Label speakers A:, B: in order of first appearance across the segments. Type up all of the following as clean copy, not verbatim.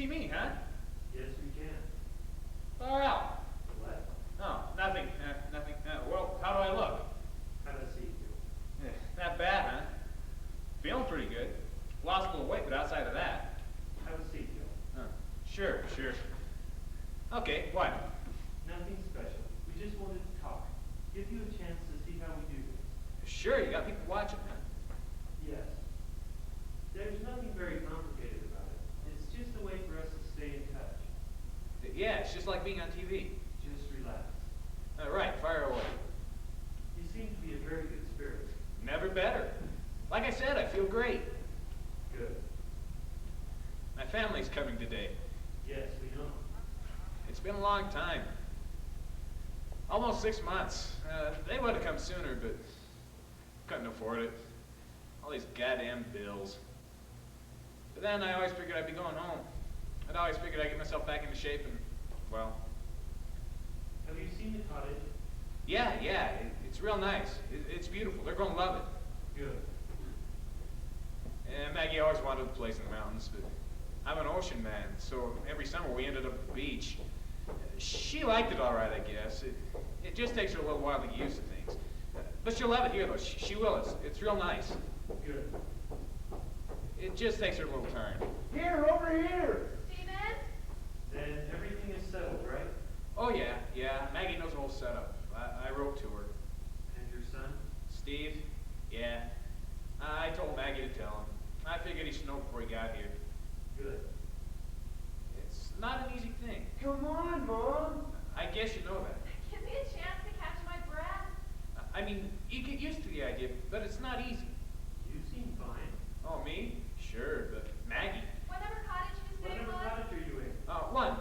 A: see me, huh?
B: Yes, we can.
A: Far out.
B: What?
A: Oh, nothing. Nothing. Well, how do I look?
B: How does he feel?
A: Not bad, huh? Feeling pretty good. Lost a little weight, but outside of that.
B: How does he feel?
A: Sure. Okay, what?
B: Nothing special. We just wanted to talk. Give you a chance to see how we do this.
A: Sure, you got people watching, huh?
B: Yes. There's nothing very complicated about it. It's just a way for us to stay in touch.
A: Yeah, it's just like being on TV.
B: Just relax.
A: Right, fire away.
B: You seem to be a very good spirit.
A: Never better. Like I said, I feel great.
B: Good.
A: My family's coming today.
B: Yes, we know.
A: It's been a long time. Almost 6 months. They would have come sooner, but couldn't afford it. All these goddamn bills. But then I always figured I'd be going home. I'd always figured I'd get myself back into shape and, well...
B: Have you seen the cottage?
A: Yeah, it's real nice. It's beautiful. They're gonna love it.
B: Good.
A: And Maggie always wanted a place in the mountains, but I'm an ocean man, so every summer we ended up at the beach. She liked it all right, I guess. It just takes her a little while to get used to things. But she'll love it here, though. She will. It's real nice.
B: Good.
A: It just takes her a little time.
C: Here, over here!
D: Steven?
B: Then everything is settled, right?
A: Oh, yeah. Maggie knows the whole setup. I wrote to her.
B: And your son?
A: Steve? Yeah. I told Maggie to tell him. I figured he should know before he got here.
B: Good.
A: It's not an easy thing.
C: Come on, Mom!
A: I guess you know that.
D: Give me a chance to catch my breath.
A: I mean, you get used to the idea, but it's not easy.
B: You seem fine.
A: Oh, me? Sure, but Maggie.
D: What number cottage you
B: What
D: stay
B: number
D: on?
B: cottage are you in?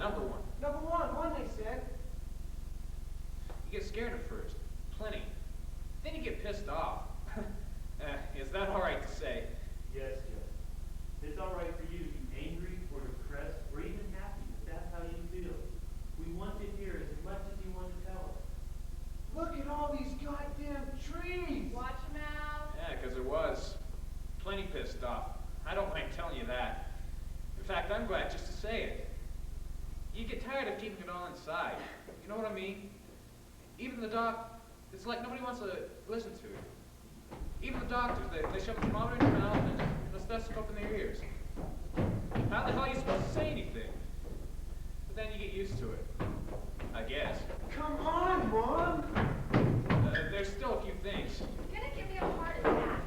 A: Number one.
C: Number one they said.
A: You get scared at first. Plenty. Then you get pissed off. Is that all right to say?
B: Yes, Joe. It's all right for you to be angry or depressed or even happy if that's how you feel. We want to hear as much as you want to tell us.
C: Look at all these goddamn trees!
D: Watch your mouth.
A: Yeah, because it was. Plenty pissed off. I don't mind telling you that. In fact, I'm glad just to say it. You get tired of keeping it all inside. You know what I mean? Even the doc, it's like nobody wants to listen to it. Even the doctors, they shove a thermometer in their mouth and a stethoscope in their ears. How the hell are you supposed to say anything? But then you get used to it. I guess.
C: Come on, Mom!
A: There's still a few things.
D: You're gonna give me a heart attack.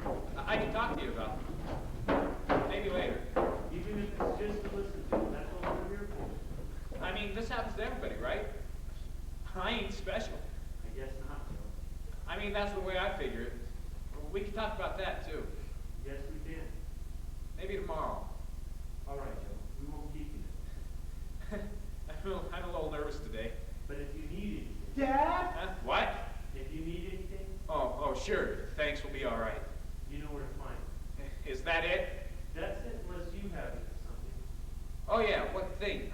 A: I can talk to you about them. Maybe later.
B: Even if it's just to listen to, that's what we're here for.
A: I mean, this happens to everybody, right? I ain't special.
B: I guess not, Joe.
A: I mean, that's the way I figure it. We can talk about that, too.
B: Yes, we can.
A: Maybe tomorrow.
B: All right, Joe. We won't keep you.
A: I'm a little nervous today.
B: But if you need anything,
C: Dad?
A: What?
B: if you need anything,
A: Oh, sure. Thanks, we'll be all right.
B: you know where to find me.
A: Is that it?
B: That's it, unless you have something.
A: Oh, yeah, what thing?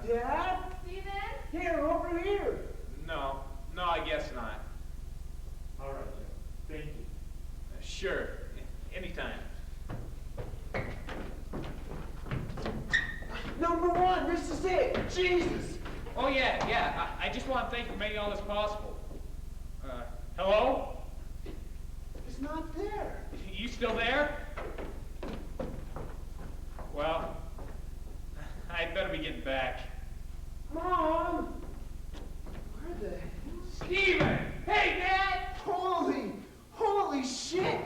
C: Dad?
D: Steven?
C: Here, over here!
A: No, I guess not.
B: All right, Joe. Thank you.
A: Sure, anytime.
C: Number one, this is it! Jesus!
A: Oh, yeah, I just want to thank you for making all this possible. Hello?
C: It's not there.
A: You still there? Well, I'd better be getting back.
C: Mom! Where the hell?
A: Steven! Hey, Dad!
C: Holy shit!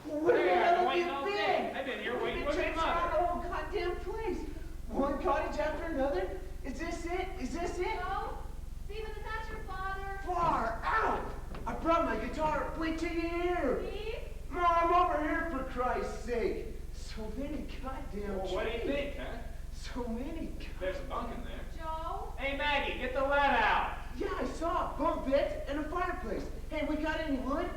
C: Where the
A: Hey, I've been
C: hell have
A: waiting
C: you
A: all
C: been?
A: day. I've been here waiting
C: We've
A: with
C: been
A: your
C: traipsing
A: mother.
C: around the whole goddamn place. One cottage after another. Is this it? Is this it?
D: No? Steven, is that your father?
C: Far out! I brought my guitar. Wait till you hear.
D: Steve?
C: Mom, over here for Christ's sake. So many goddamn
A: Well, what do you
C: trees.
A: think, huh?
C: So many.
A: There's a bunk in there.
D: Joe?
A: Hey, Maggie, get the lead out.
C: Yeah, I saw bunk beds and a fireplace. Hey, we got any wood?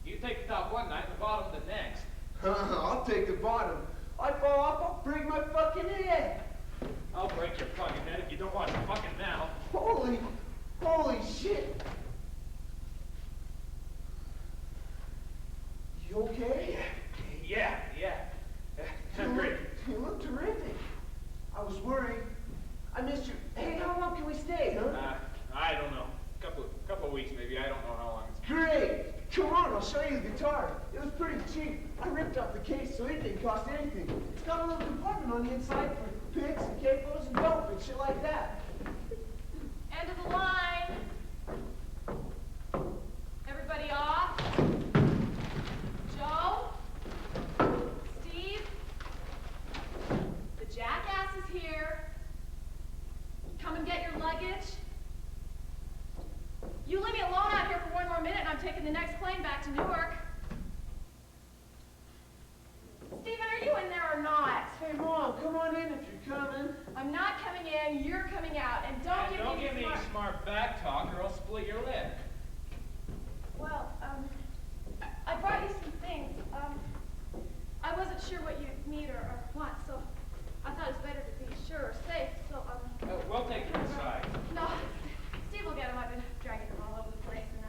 A: You take the top one night and the bottom the next.
C: I'll take the bottom. I fall off, I'll break my fucking head.
A: I'll break your fucking head if you don't watch the fucking mouth.
C: Holy shit. You okay?
A: Yeah.
C: You
A: I'm great.
C: look Come on, I'll show you the guitar. It was pretty cheap. I ripped off the case so it didn't cost anything. It's got a little compartment on the inside for picks and capos and dope and shit like that.
D: End of the line. Everybody off. Joe? Steve? The jackass is here. Come and get your luggage. You leave me alone out here for one more minute and I'm taking the next plane back to Newark. Stephen, are you in there or not?
C: Hey, Mom, come on in if you're coming.
D: I'm not coming in, you're coming out, and don't give me
A: any smart back talk or I'll split your lip.
D: Well, I brought you some things. I wasn't sure what you need or want, so I thought it's better to be sure or safe, so,
A: We'll take you inside.
D: No, Steve will get them. I've been dragging them all over the place, and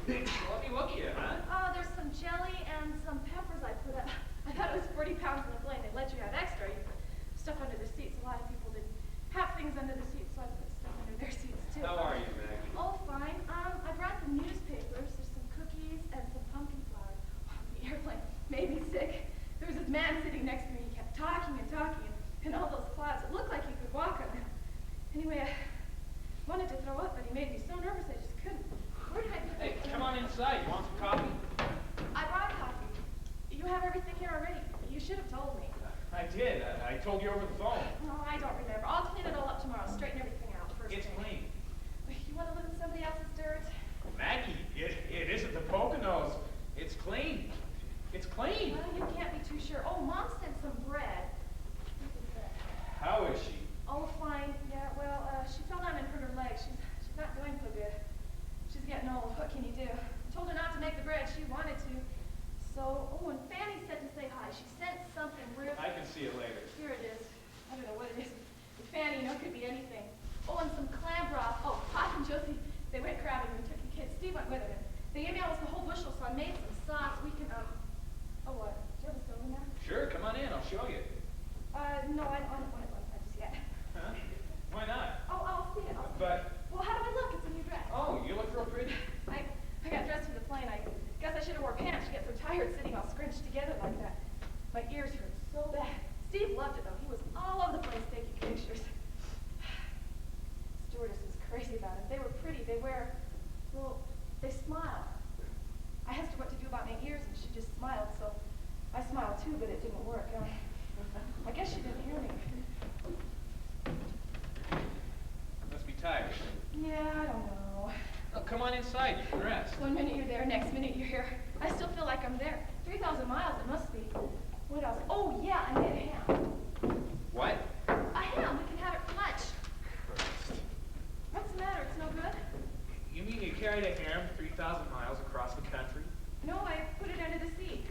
A: Let me look at you, huh?
D: there's some jelly and some peppers I put up. I thought it was 40 pounds in the plane. They let you have extra. You put stuff under the seats. A lot of people didn't have things under the seats, so I put stuff under their seats, too.
A: How are you, Maggie?
D: Oh, fine. I brought the newspapers. There's some cookies and some pumpkin flour. The airplane made me sick. There was this man sitting next to me. He kept talking and talking, and all those clouds. It looked like he could walk on them. Anyway, I wanted to throw up, but he made me so nervous I just couldn't. Where did I put
A: Hey,
D: it?
A: come on inside. You want some coffee?
D: I brought coffee. You have everything here already. You should have told me.
A: I did. I told you over the phone.
D: Oh, I don't remember. I'll clean it all up tomorrow. Straighten everything out first
A: It's
D: thing.
A: clean.
D: You want to live in somebody else's dirt?
A: Maggie, it isn't the Poconos. It's clean. It's clean.
D: Well, you can't be too sure. Oh, Mom sent some bread. What is that?
A: How is she?
D: Oh, fine. Yeah, well, she fell down and hurt her leg. She's not doing so good. She's getting old. What can you do? I told her not to make the bread. She wanted to. So, oh, and Fanny said to say hi. She sent something real.
A: I can see it later.
D: Here it is. I don't know what it is. With Fanny, you know, it could be anything. Oh, and some clam broth. Oh, Pop and Josie, they went crabbing. We took the kids. Steve went with them. They gave me almost the whole bushel, so I made some sauce. We can, oh, what? Do you have a stove in there?
A: Sure, come on in. I'll show you.
D: No, I don't want it like that just yet.
A: Huh? Why not?
D: Oh, I'll see it.
A: But,
D: Well, how do I look? It's a new dress.
A: oh, you look real pretty.
D: I got dressed for the plane. I guess I should have wore pants. You get so tired sitting all scrunched together like that. My ears hurt so bad. Steve loved it, though. He was all over the place taking pictures. Stewardess was crazy about it. They were pretty. They wear, well, they smile. I asked her what to do about my ears, and she just smiled, so I smiled too, but it didn't work. I guess she didn't hear me.
A: Must be tired.
D: Yeah, I don't know.
A: Oh, come on inside. You can rest.
D: One minute you're there, next minute you're here. I still feel like I'm there. 3,000 miles it must be. What else? Oh, yeah, I made a ham.
A: What?
D: A ham. We can have it for lunch. What's the matter? It's no good?
A: You mean you carried a ham 3,000 miles across the country?
D: No, I put it under the seat.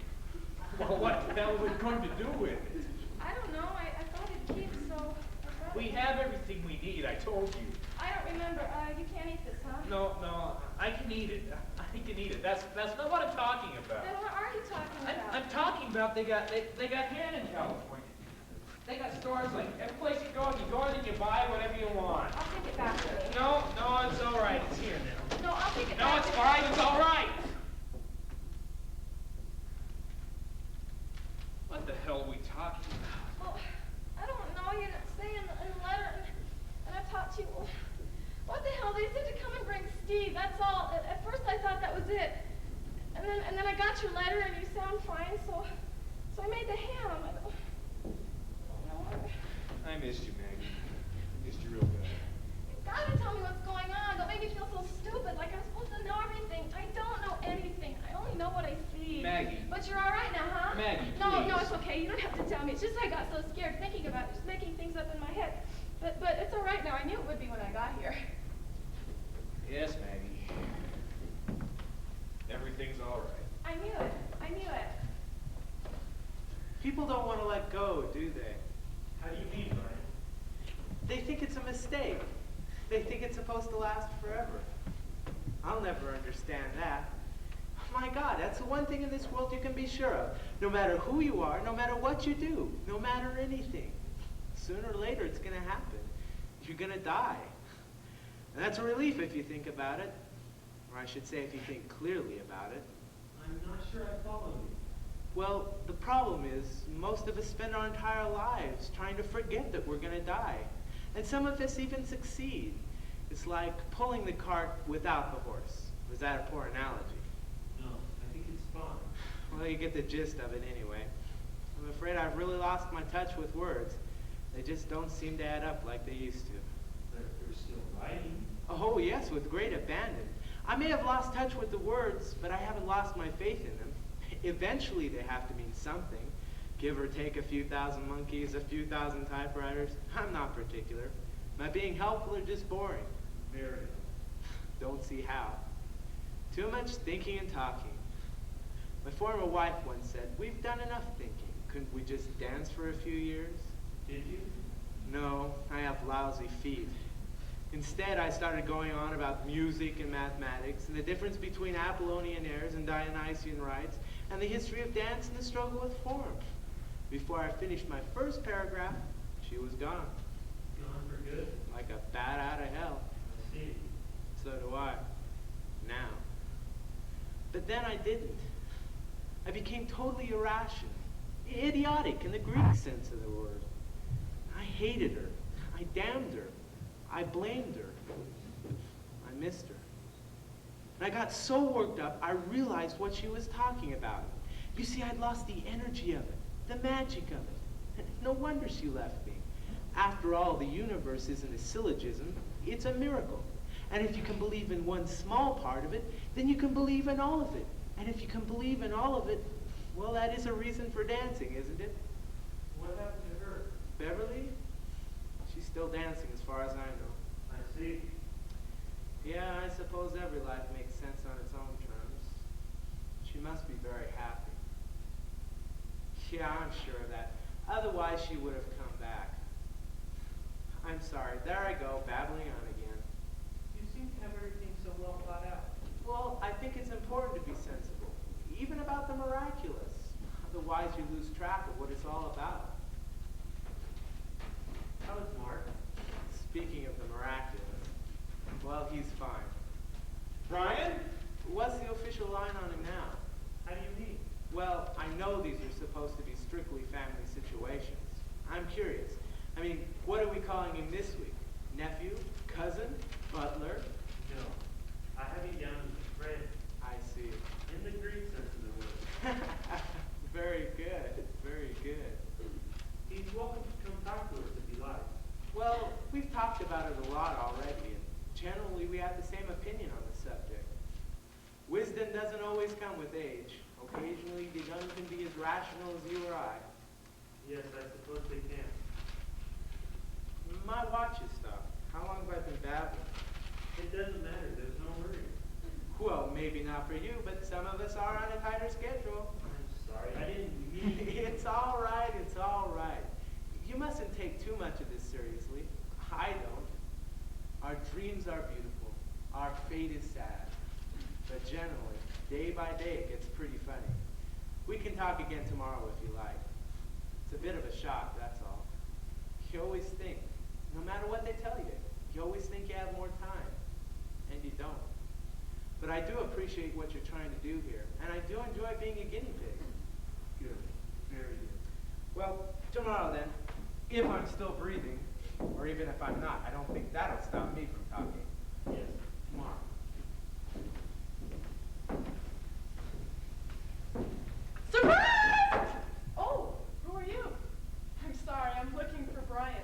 A: Well, what the hell was it going to do with it?
D: I don't know. I thought it'd keep, so I brought
A: We
D: it.
A: have everything we need, I told you.
D: I don't remember. You can't eat this, huh?
A: No, I can eat it. I can eat it. That's not what I'm talking about.
D: Then what are you talking about?
A: I'm talking about they got ham in California. They got stores like every place you go in and you buy whatever you want.
D: I'll take it back with me.
A: No, it's all right. It's here now.
D: No, I'll take it
A: No,
D: back
A: it's
D: with
A: fine.
D: me.
A: It's all right. What the hell are we talking about?
D: Well, I don't know. You didn't say in the letter, and I talked to you. Well, what the hell? They said to come and bring Steve. That's all. At first, I thought that was it, and then I got your letter, and you sound fine, so I made the ham. I don't know.
A: I missed you, Maggie. I missed you real bad.
D: You gotta tell me what's going on. Don't make me feel so stupid, like I'm supposed to know everything. I don't know anything. I only know what I see.
A: Maggie.
D: But you're all right now, huh?
A: Maggie,
D: No,
A: please.
D: it's okay. You don't have to tell me. It's just I got so scared thinking about it, just making things up in my head. But it's all right now. I knew it would be when I got here.
A: Yes, Maggie. Everything's all right.
D: I knew it. I knew it.
E: People don't want to let go, do they?
B: How do you mean, Brian?
E: They think it's a mistake. They think it's supposed to last forever. I'll never understand that. My God, that's the one thing in this world you can be sure of. No matter who you are, no matter what you do, no matter anything, sooner or later it's going to happen. You're going to die. And that's a relief if you think about it. Or I should say, if you think clearly about it.
B: I'm not sure I follow you.
E: Well, the problem is, most of us spend our entire lives trying to forget that we're going to die. And some of us even succeed. It's like pulling the cart without the horse. Was that a poor analogy?
B: No, I think it's fine.
E: Well, you get the gist of it anyway. I'm afraid I've really lost my touch with words. They just don't seem to add up like they used to.
B: But you're still writing.
E: Oh, yes, with great abandon. I may have lost touch with the words, but I haven't lost my faith in them. Eventually they have to mean something. Give or take a few thousand monkeys, a few thousand typewriters. I'm not particular. Am I being helpful or just boring?
B: Very.
E: Don't see how. Too much thinking and talking. My former wife once said, we've done enough thinking. Couldn't we just dance for a few years?
B: Did you?
E: No, I have lousy feet. Instead, I started going on about music and mathematics, and the difference between Apollonian airs and Dionysian rites, and the history of dance and the struggle with form. Before I finished my first paragraph, she was gone.
B: Gone for good?
E: Like a bat out of hell.
B: I see.
E: So do I. Now. But then I didn't. I became totally irrational. Idiotic in the Greek sense of the word. I hated her. I damned her. I blamed her. I missed her. And I got so worked up, I realized what she was talking about. You see, I'd lost the energy of it, the magic of it. No wonder she left me. After all, the universe isn't a syllogism, it's a miracle. And if you can believe in one small part of it, then you can believe in all of it. And if you can believe in all of it, well, that is a reason for dancing, isn't it?
B: What happened to her?
E: Beverly? She's still dancing as far as I know.
B: I see.
E: Yeah, I suppose every life makes sense on its own terms. She must be very happy. Yeah, I'm sure of that. Otherwise, she would have come back. I'm sorry. There I go, babbling on again.
B: You seem to have everything so well thought out.
E: Well, I think it's important to be sensible, even about the miraculous. Otherwise, you lose track of what it's all about.
B: How is Mark?
E: Speaking of the miraculous, well, he's fine.
A: Brian?
E: What's the official line on him now?
B: How do you mean?
E: Well, I know these are supposed to be strictly family situations. I'm curious. I mean, what are we calling him this week? Nephew? Cousin? Butler?
B: No. I have you down as a friend.
E: I see.
B: In the Greek sense of the word.
E: Very good. Very good.
B: He's welcome to come talk to us if he likes.
E: Well, we've talked about it a lot already, and generally we have the same opinion on the subject. Wisdom doesn't always come with age. Occasionally the young can be as rational as you or I.
B: Yes, I suppose they can.
E: My watch has stopped. How long have I been babbling?
B: It doesn't matter. There's no hurry.
E: Well, maybe not for you, but some of us are on a tighter schedule.
B: I'm sorry. I didn't mean...
E: It's all right, it's all right. You mustn't take too much of this seriously. I don't. Our dreams are beautiful. Our fate is sad. But generally, day by day, it gets pretty funny. We can talk again tomorrow if you like. It's a bit of a shock, that's all. You always think, no matter what they tell you, you always think you have more time. And you don't. But I do appreciate what you're trying to do here. And I do enjoy being a guinea pig.
B: Good. Very good.
E: Well, tomorrow then, if I'm still breathing, or even if I'm not, I don't think that'll stop me from talking.
B: Yes.
E: Tomorrow.
F: Surprise! Oh, who are you? I'm sorry, I'm looking for Brian.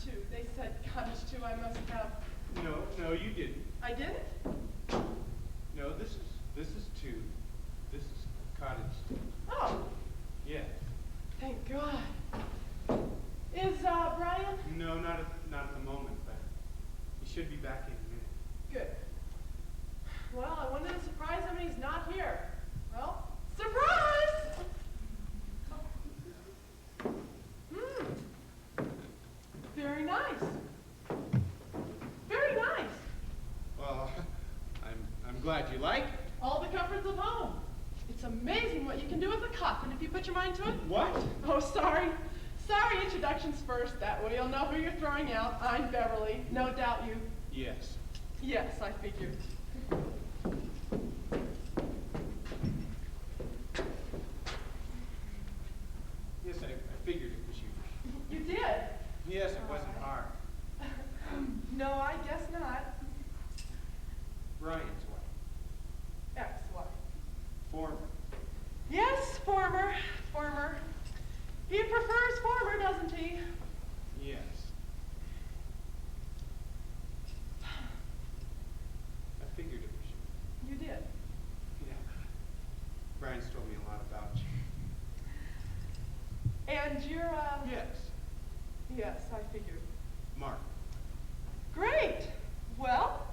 F: Two. They said cottage two. I must have.
A: No, you didn't.
F: I didn't?
A: No, this is two. This is cottage two.
F: Oh,
A: Yes.
F: thank God. Is Brian?
A: No, not at the moment, but he should be back in a minute.
F: Good. Well, I wanted to surprise him and he's not here. Well, surprise! Very nice. Very nice.
A: Well, I'm glad you like it.
F: All the comforts of home. It's amazing what you can do with a coffin if you put your mind to it.
A: What?
F: Oh, sorry. Sorry, introductions first. That way you'll know who you're throwing out. I'm Beverly. No doubt you.
A: Yes.
F: Yes, I figured. And you're,
G: Yes,
F: Yes, I figured.
G: Mark.
F: Great. Well,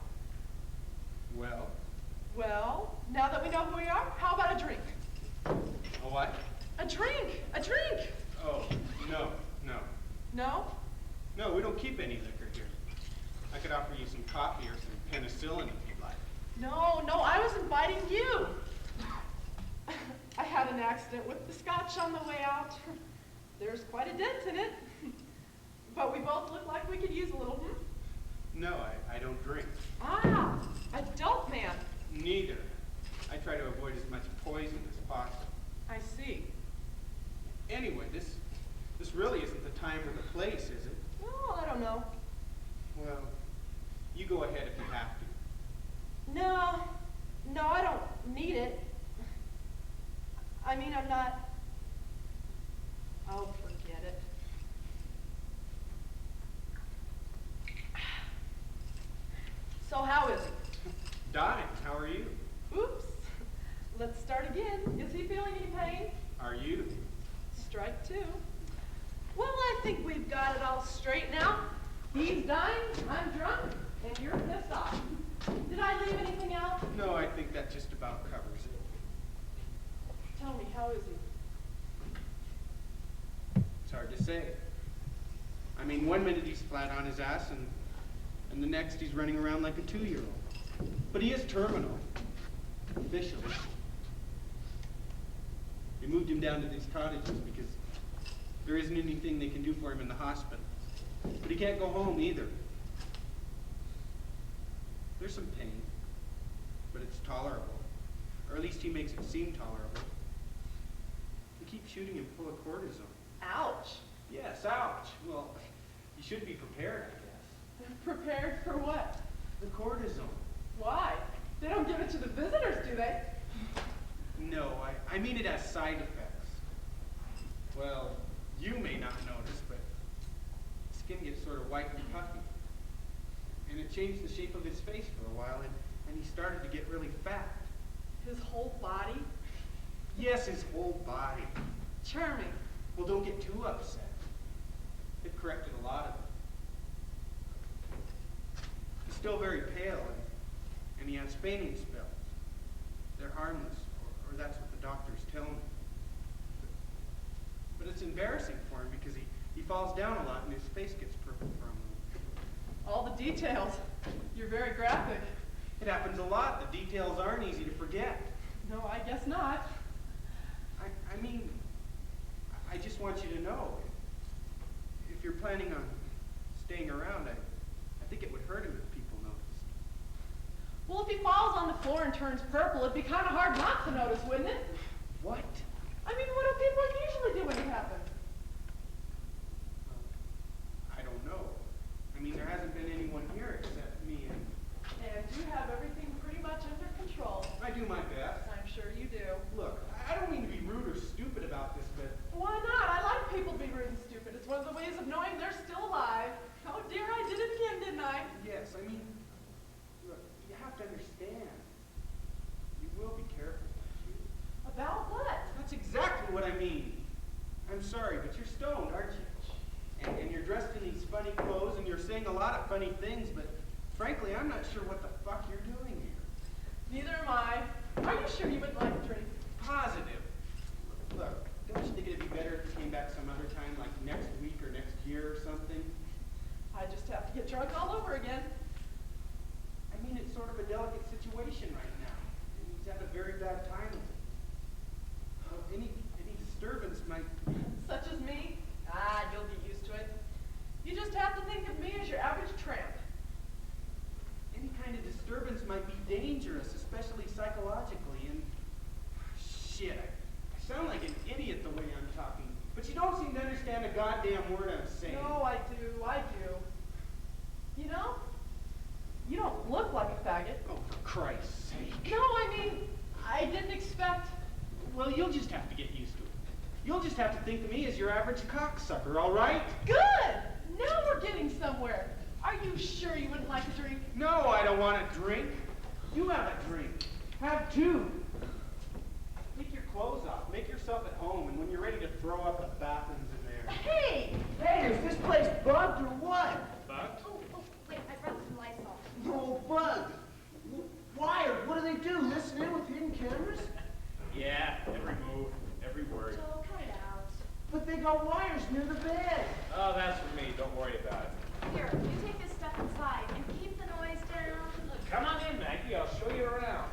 G: Well,
F: now that we know who we are, how about a drink?
G: a what?
F: A drink! A drink!
G: Oh, no.
F: No?
G: No, we don't keep any liquor here. I could offer you some coffee or some penicillin if you'd like.
F: No, I was inviting you. I had an accident with the scotch on the way out. There's quite a dent in it. But we both look like we could use a little,
G: No, I don't drink.
F: Ah, adult man.
G: Neither. I try to avoid as much poison as possible.
F: I see.
G: Anyway, this really isn't the time or the place, is it?
F: Oh, I don't know.
G: Well, you go ahead if you have to.
F: No, I don't need it. I mean, I'm not. Oh, forget it. So how is he?
G: Dying, how are you?
F: Oops. Let's start again. Is he feeling any pain?
G: Are you?
F: Strike two. Well, I think we've got it all straight now. He's dying, I'm drunk, and you're pissed off. Did I leave anything out?
G: No, I think that just about covers it.
F: Tell me, how is he?
G: It's hard to say. I mean, one minute he's flat on his ass, and the next he's running around like a 2-year-old. But he is terminal, officially. We moved him down to these cottages because there isn't anything they can do for him in the hospital. But he can't go home either. There's some pain, but it's tolerable. Or at least he makes it seem tolerable. We keep shooting him full of cortisone.
F: Ouch.
G: Yes, ouch. Well, you should be prepared, I guess.
F: Prepared for what?
G: The cortisone.
F: Why? They don't give it to the visitors, do they?
G: No, I mean it has side effects. Well, you may not notice, but his skin gets sort of white and puffy. And it changed the shape of his face for a while, and he started to get really fat.
F: His whole body?
G: Yes, his whole body.
F: Charming.
G: Well, don't get too upset. It corrected a lot of it. He's still very pale, and he has fainting spells. They're harmless, or that's what the doctors tell me. But it's embarrassing for him because he falls down a lot and his face gets purple from them.
F: All the details. You're very graphic.
G: It happens a lot. The details aren't easy to forget.
F: No, I guess not.
G: I mean, I just want you to know, if you're planning on staying around, I think it would hurt him if people noticed.
F: Well, if he falls on the floor and turns purple, it'd be kind of hard not to notice, wouldn't it?
G: What?
F: I mean, what do people usually do when it happens?
G: I don't know. I mean, there hasn't been anyone here except me and...
F: And you have everything pretty much under control.
G: I do my best.
F: I'm sure you do.
G: Look, I don't mean to be rude or stupid about this, but...
F: Why not? I like people being rude and stupid. It's one of the ways of knowing they're still alive. Oh dear, I did it again, didn't I?
G: Yes, I mean, look, you have to understand. You will be careful, won't you?
F: About what?
G: That's exactly what I mean. I'm sorry, but you're stoned, aren't you? And you're dressed in these funny clothes, and you're saying a lot of funny things, but frankly, I'm not sure what the fuck you're doing here.
F: Neither am I. Are you sure you would like a drink?
G: Positive. Look, don't you think it'd be better if you came back some other time, like next week or next year or something?
F: I just have to get drunk all over again.
G: I mean, it's sort of a delicate situation right now. And he's had a very bad time with it. Any disturbance might...
F: Such as me? Ah, you'll get used to it. You just have to think of me as your average tramp.
G: Any kind of disturbance might be dangerous, especially psychologically, and... Shit, I sound like an idiot the way I'm talking. But you don't seem to understand a goddamn word I'm saying.
F: No, I do. You know, you don't look like a faggot.
G: Oh, for Christ's sake.
F: No, I mean, I didn't expect...
G: Well, you'll just have to get used to it. You'll just have to think of me as your average cocksucker, all right?
F: Good! Now we're getting somewhere. Are you sure you wouldn't like a drink?
G: No, I don't want a drink. You have a drink. Have two. Take your clothes off. Make yourself at home, and when you're ready to throw up, the bathroom's in
C: got wires near the bed.
A: Oh, that's for me. Don't worry about it.
D: Here, you take this stuff inside and keep the noise down.
A: Come on in, Maggie. I'll show you around.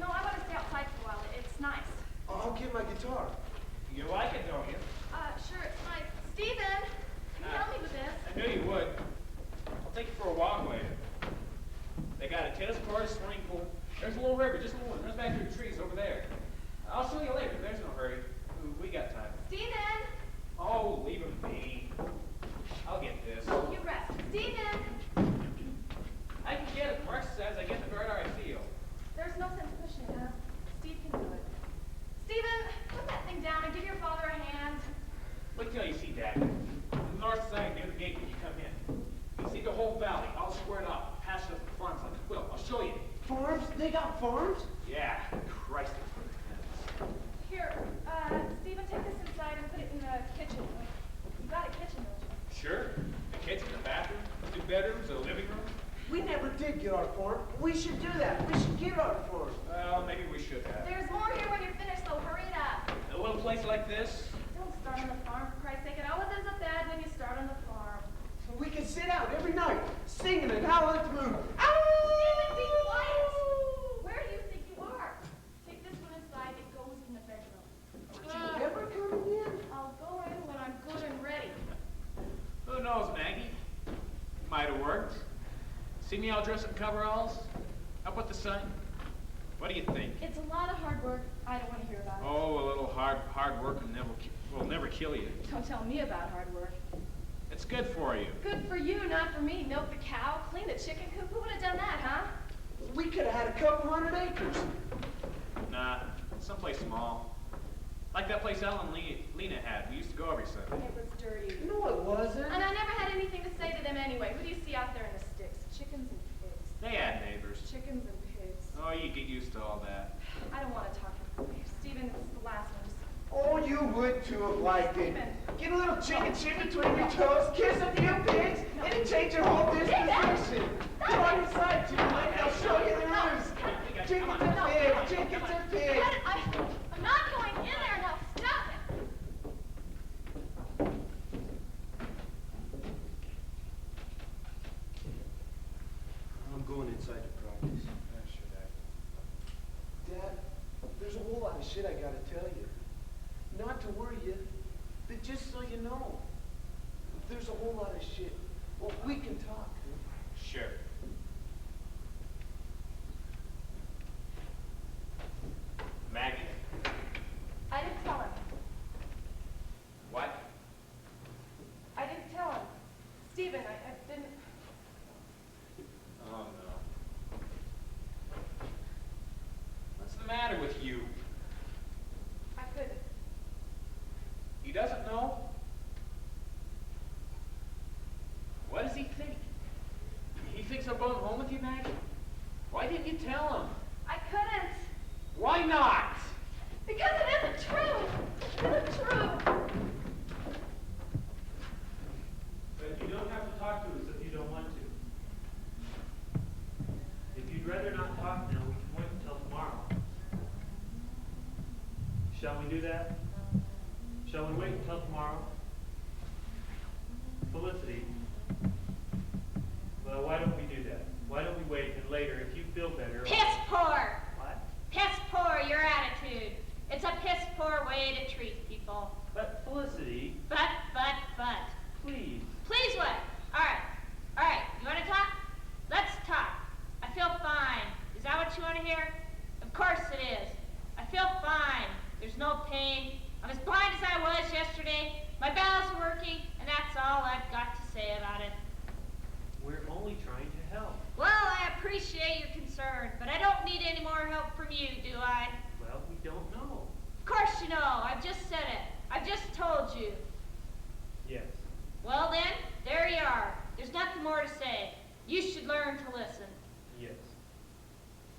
D: No, I want to stay outside for a while. It's nice.
C: I'll get my guitar.
A: You like it, don't you?
D: Sure, it's nice. Steven, can you help me with this?
A: I knew you would. I'll take you for a walk later. They got a tennis court, swimming pool. There's a little river, just a little one. Runs back through the trees over there. I'll show you later. There's no hurry. We got time.
D: Steven!
A: Oh, leave him be. I'll get this.
D: You rest. Steven!
A: I can get it. Mark says I get the right I feel.
D: There's no sense pushing it, huh? Steve can do it. Steven, put that thing down and give your father a hand.
A: Wait till you see Dad. On the north side near the gate when you come in. You see the whole valley, all squared off. Past the farms like a quilt. I'll show you.
C: Farms? They got farms?
A: Yeah. Christ, it's for the kids.
D: Here, Steven, take this inside and put it in the kitchen. You got a kitchen, don't you?
A: Sure. The kitchen, the bathroom, 2 bedrooms, a living room.
C: We never did get our farm. We should do that. We should get our farm.
A: Well, maybe we should have.
D: There's more here when you're finished, so hurry it up.
A: A little place like this?
D: Don't start on the farm, for Christ's sake. It always ends up bad when you start on the farm.
C: We can sit out every night, singing and howling at the moon.
D: Steven, be quiet! Where do you think you are? Take this one inside. It goes in the bedroom.
C: Are you ever coming in?
D: I'll go in when I'm good and ready.
A: Who knows, Maggie? Might have worked. See me all dressed in coveralls? Up with the sun? What do you think?
D: It's a lot of hard work. I don't want to hear about it.
A: Oh, a little hard work will never kill you.
D: Don't tell me about hard work.
A: It's good for you.
D: Good for you, not for me. Milk the cow, clean the chicken coop. Who would have done that, huh?
C: We could have had a couple 100 acres.
A: Nah, someplace small. Like that place Al and Lena had. We used to go every Sunday.
D: It was dirty.
C: No, it wasn't.
D: And I never had anything to say to them anyway. Who do you see out there in the sticks? Chickens and pigs.
A: They had neighbors.
D: Chickens and pigs.
A: Oh, you get used to all that.
D: I don't want to talk to you. Steven, this is the last one. Just
C: Oh, you would too have liked it. Get a little chicken chip between your toes, kiss a few pigs, and it change your whole disposition. Go on inside, tonight. I'll show you the rooms. Chickens and pigs, chickens and pigs.
D: I'm not going in there now. Stop it.
C: I'm going inside to practice. Dad, there's a whole lot of shit I gotta tell you. Not to worry you, but just so you know. There's a whole lot of shit. Well, we can talk.
A: Sure. Maggie?
D: I didn't tell him.
A: What?
D: I didn't tell him. Steven, I didn't.
A: Oh, no. What's the matter with you?
D: I couldn't.
A: He doesn't know? What does he think? He thinks I'm going home with you, Maggie? Why didn't you tell him?
D: I couldn't.
A: Why not?
D: Because it isn't true. It isn't true.
B: But you don't have to talk to us if you don't want to. If you'd rather not talk now, we can wait until tomorrow. Shall we do that? Shall we wait until tomorrow? Felicity, well, why don't we do that? Why don't we wait and later, if you feel better...
H: Piss poor.
B: What?
H: Piss poor, your attitude. It's a piss poor way to treat people.
B: But Felicity,
H: But.
B: please.
H: Please what? All right, you want to talk? Let's talk. I feel fine. Is that what you want to hear? Of course it is. I feel fine. There's no pain. I'm as blind as I was yesterday. My bowels are working, and that's all I've got to say about it.
B: We're only trying to help.
H: Well, I appreciate your concern, but I don't need any more help from you, do I?
B: Well, we don't know.
H: Of course you know. I've just said it. I've just told you.
B: Yes.
H: Well then, there you are. There's nothing more to say. You should learn to listen.
B: Yes.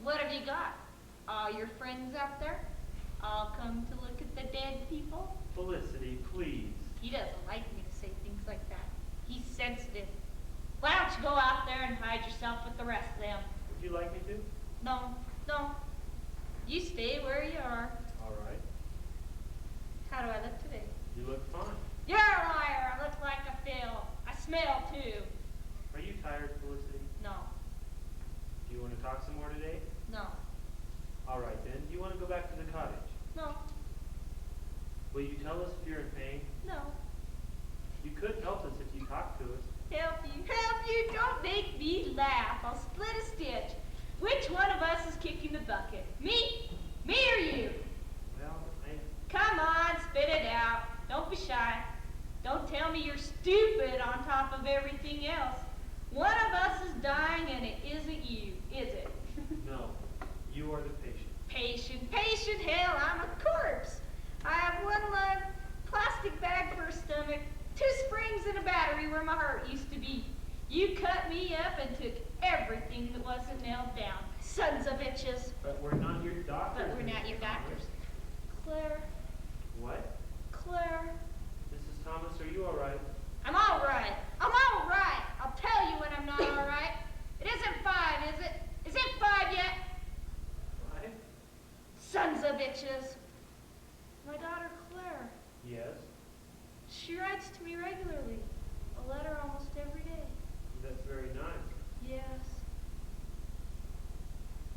H: What have you got? All your friends out there? All come to look at the dead people?
B: Felicity, please.
H: He doesn't like me to say things like that. He's sensitive. Why don't you go out there and hide yourself with the rest of them?
B: Would you like me to?
H: No. You stay where you are.
B: All right.
H: How do I look today?
B: You look fine.
H: smell too.
B: Are you tired, Felicity?
H: No,
B: Do you want to talk some more today?
H: no,
B: All right then. Do you want to go back to the cottage?
H: no,
B: Will you tell us if you're in pain?
H: no.
B: You could help us if you talk to us.
H: Help you, don't make me laugh. I'll split a stitch. Which one of us is kicking the bucket? Me or you?
B: Well,
H: Come on, spit it out. Don't be shy. Don't tell me you're stupid on top of everything else. One of us is dying and it isn't you, is it?
B: no. You are the patient.
H: Patient, hell, I'm a corpse. I have one lung, plastic bag for a stomach, 2 springs and a battery where my heart used to be. You cut me up and took everything that wasn't nailed down. Sons of bitches.
B: But we're not your doctors.
H: But we're not
B: Mrs.
H: your
B: Thomas.
H: doctors. Claire,
B: What?
H: Claire.
B: Mrs. Thomas, are you all right?
H: I'm all right. I'll tell you when I'm not all right. It isn't 5, is it? Is it 5 yet?
B: What?
H: Sons of bitches. My daughter Claire.
B: Yes.
H: She writes to me regularly. A letter almost every day.
B: That's very nice.
H: Yes.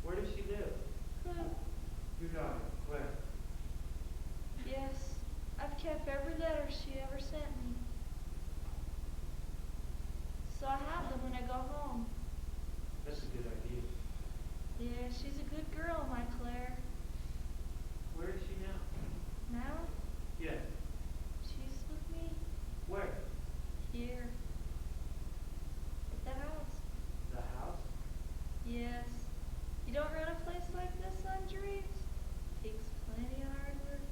B: Where does she live?
H: Who?
B: Your daughter, Claire.
H: Yes. I've kept every letter she ever sent me. So I have them when I go home.
B: That's a good idea.
H: Yeah, she's a good girl, my Claire.
B: Where is she now?
H: Now,
B: Yes.
H: she's with me.
B: Where?
H: Here. At the house.
B: The house?
H: Yes. You don't run a place like this on dreams. Takes plenty of hard work.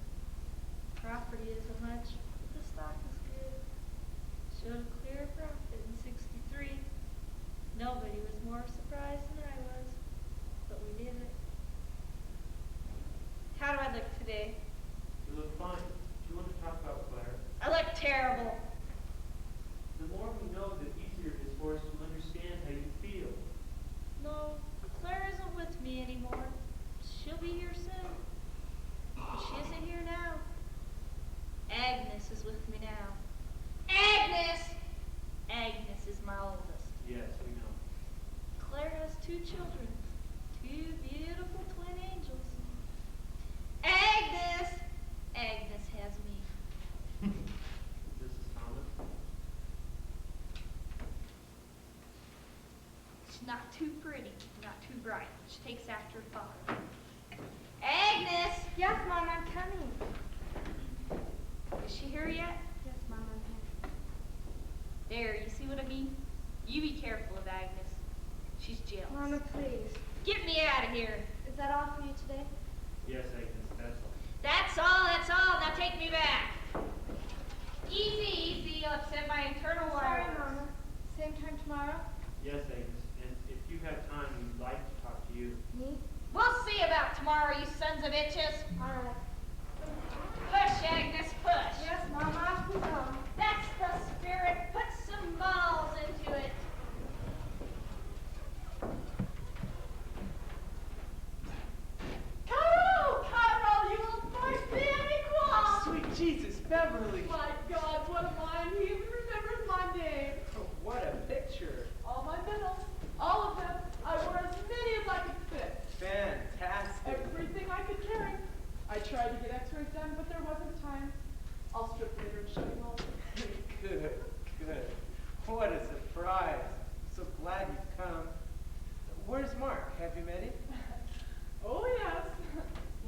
H: Property isn't much, but the stock is good. Showed a clear profit in '63. Nobody was more surprised than I was, but we did it. How do I look today?
B: You look fine. Do you want to talk about Claire?
H: I look terrible.
B: The more we know, the easier it is for us to understand how you feel.
H: No, Claire isn't with me anymore. She'll be here soon. But she isn't here now. Agnes is with me now. Agnes! Agnes is my oldest.
B: Yes, we know.
H: Claire has 2 children. 2 beautiful twin angels. Agnes! Agnes has me.
B: Mrs. Thomas?
H: She's not too pretty, not too bright. She takes after her father. Agnes!
D: Yes, Mom, I'm coming.
H: Is she here yet?
D: Yes, Mom, I'm here.
H: There, you see what I mean? You be careful of Agnes. She's jealous.
D: Mama, please.
H: Get me out of here.
D: Is that all for you today?
B: Yes, Agnes, that's all.
H: That's all. Now take me back. Easy. You'll upset my internal
D: Sorry,
H: wires.
D: Mama. Same time tomorrow?
B: Yes, Agnes, and if you have time, we'd like to talk to you.
D: Me?
H: We'll see about tomorrow, you sons of bitches.
D: All right.
H: Push, Agnes, push.
D: Yes, Mom, off we go.
H: That's the spirit. Put some balls into it.
F: Cairo, you little thirsty Amiquan!
E: Sweet Jesus, Beverly.
F: My God, what a mind! He even remembers my name.
E: Oh, what a picture.
F: All my medals, all of them. I wore as many as I could fit.
E: Fantastic.
F: Everything I could carry. I tried to get x-rays done, but there wasn't time. I'll strip later and show you all.
E: Good. What a surprise. I'm so glad you've come. Where's Mark? Have you met him?
F: Oh, yes.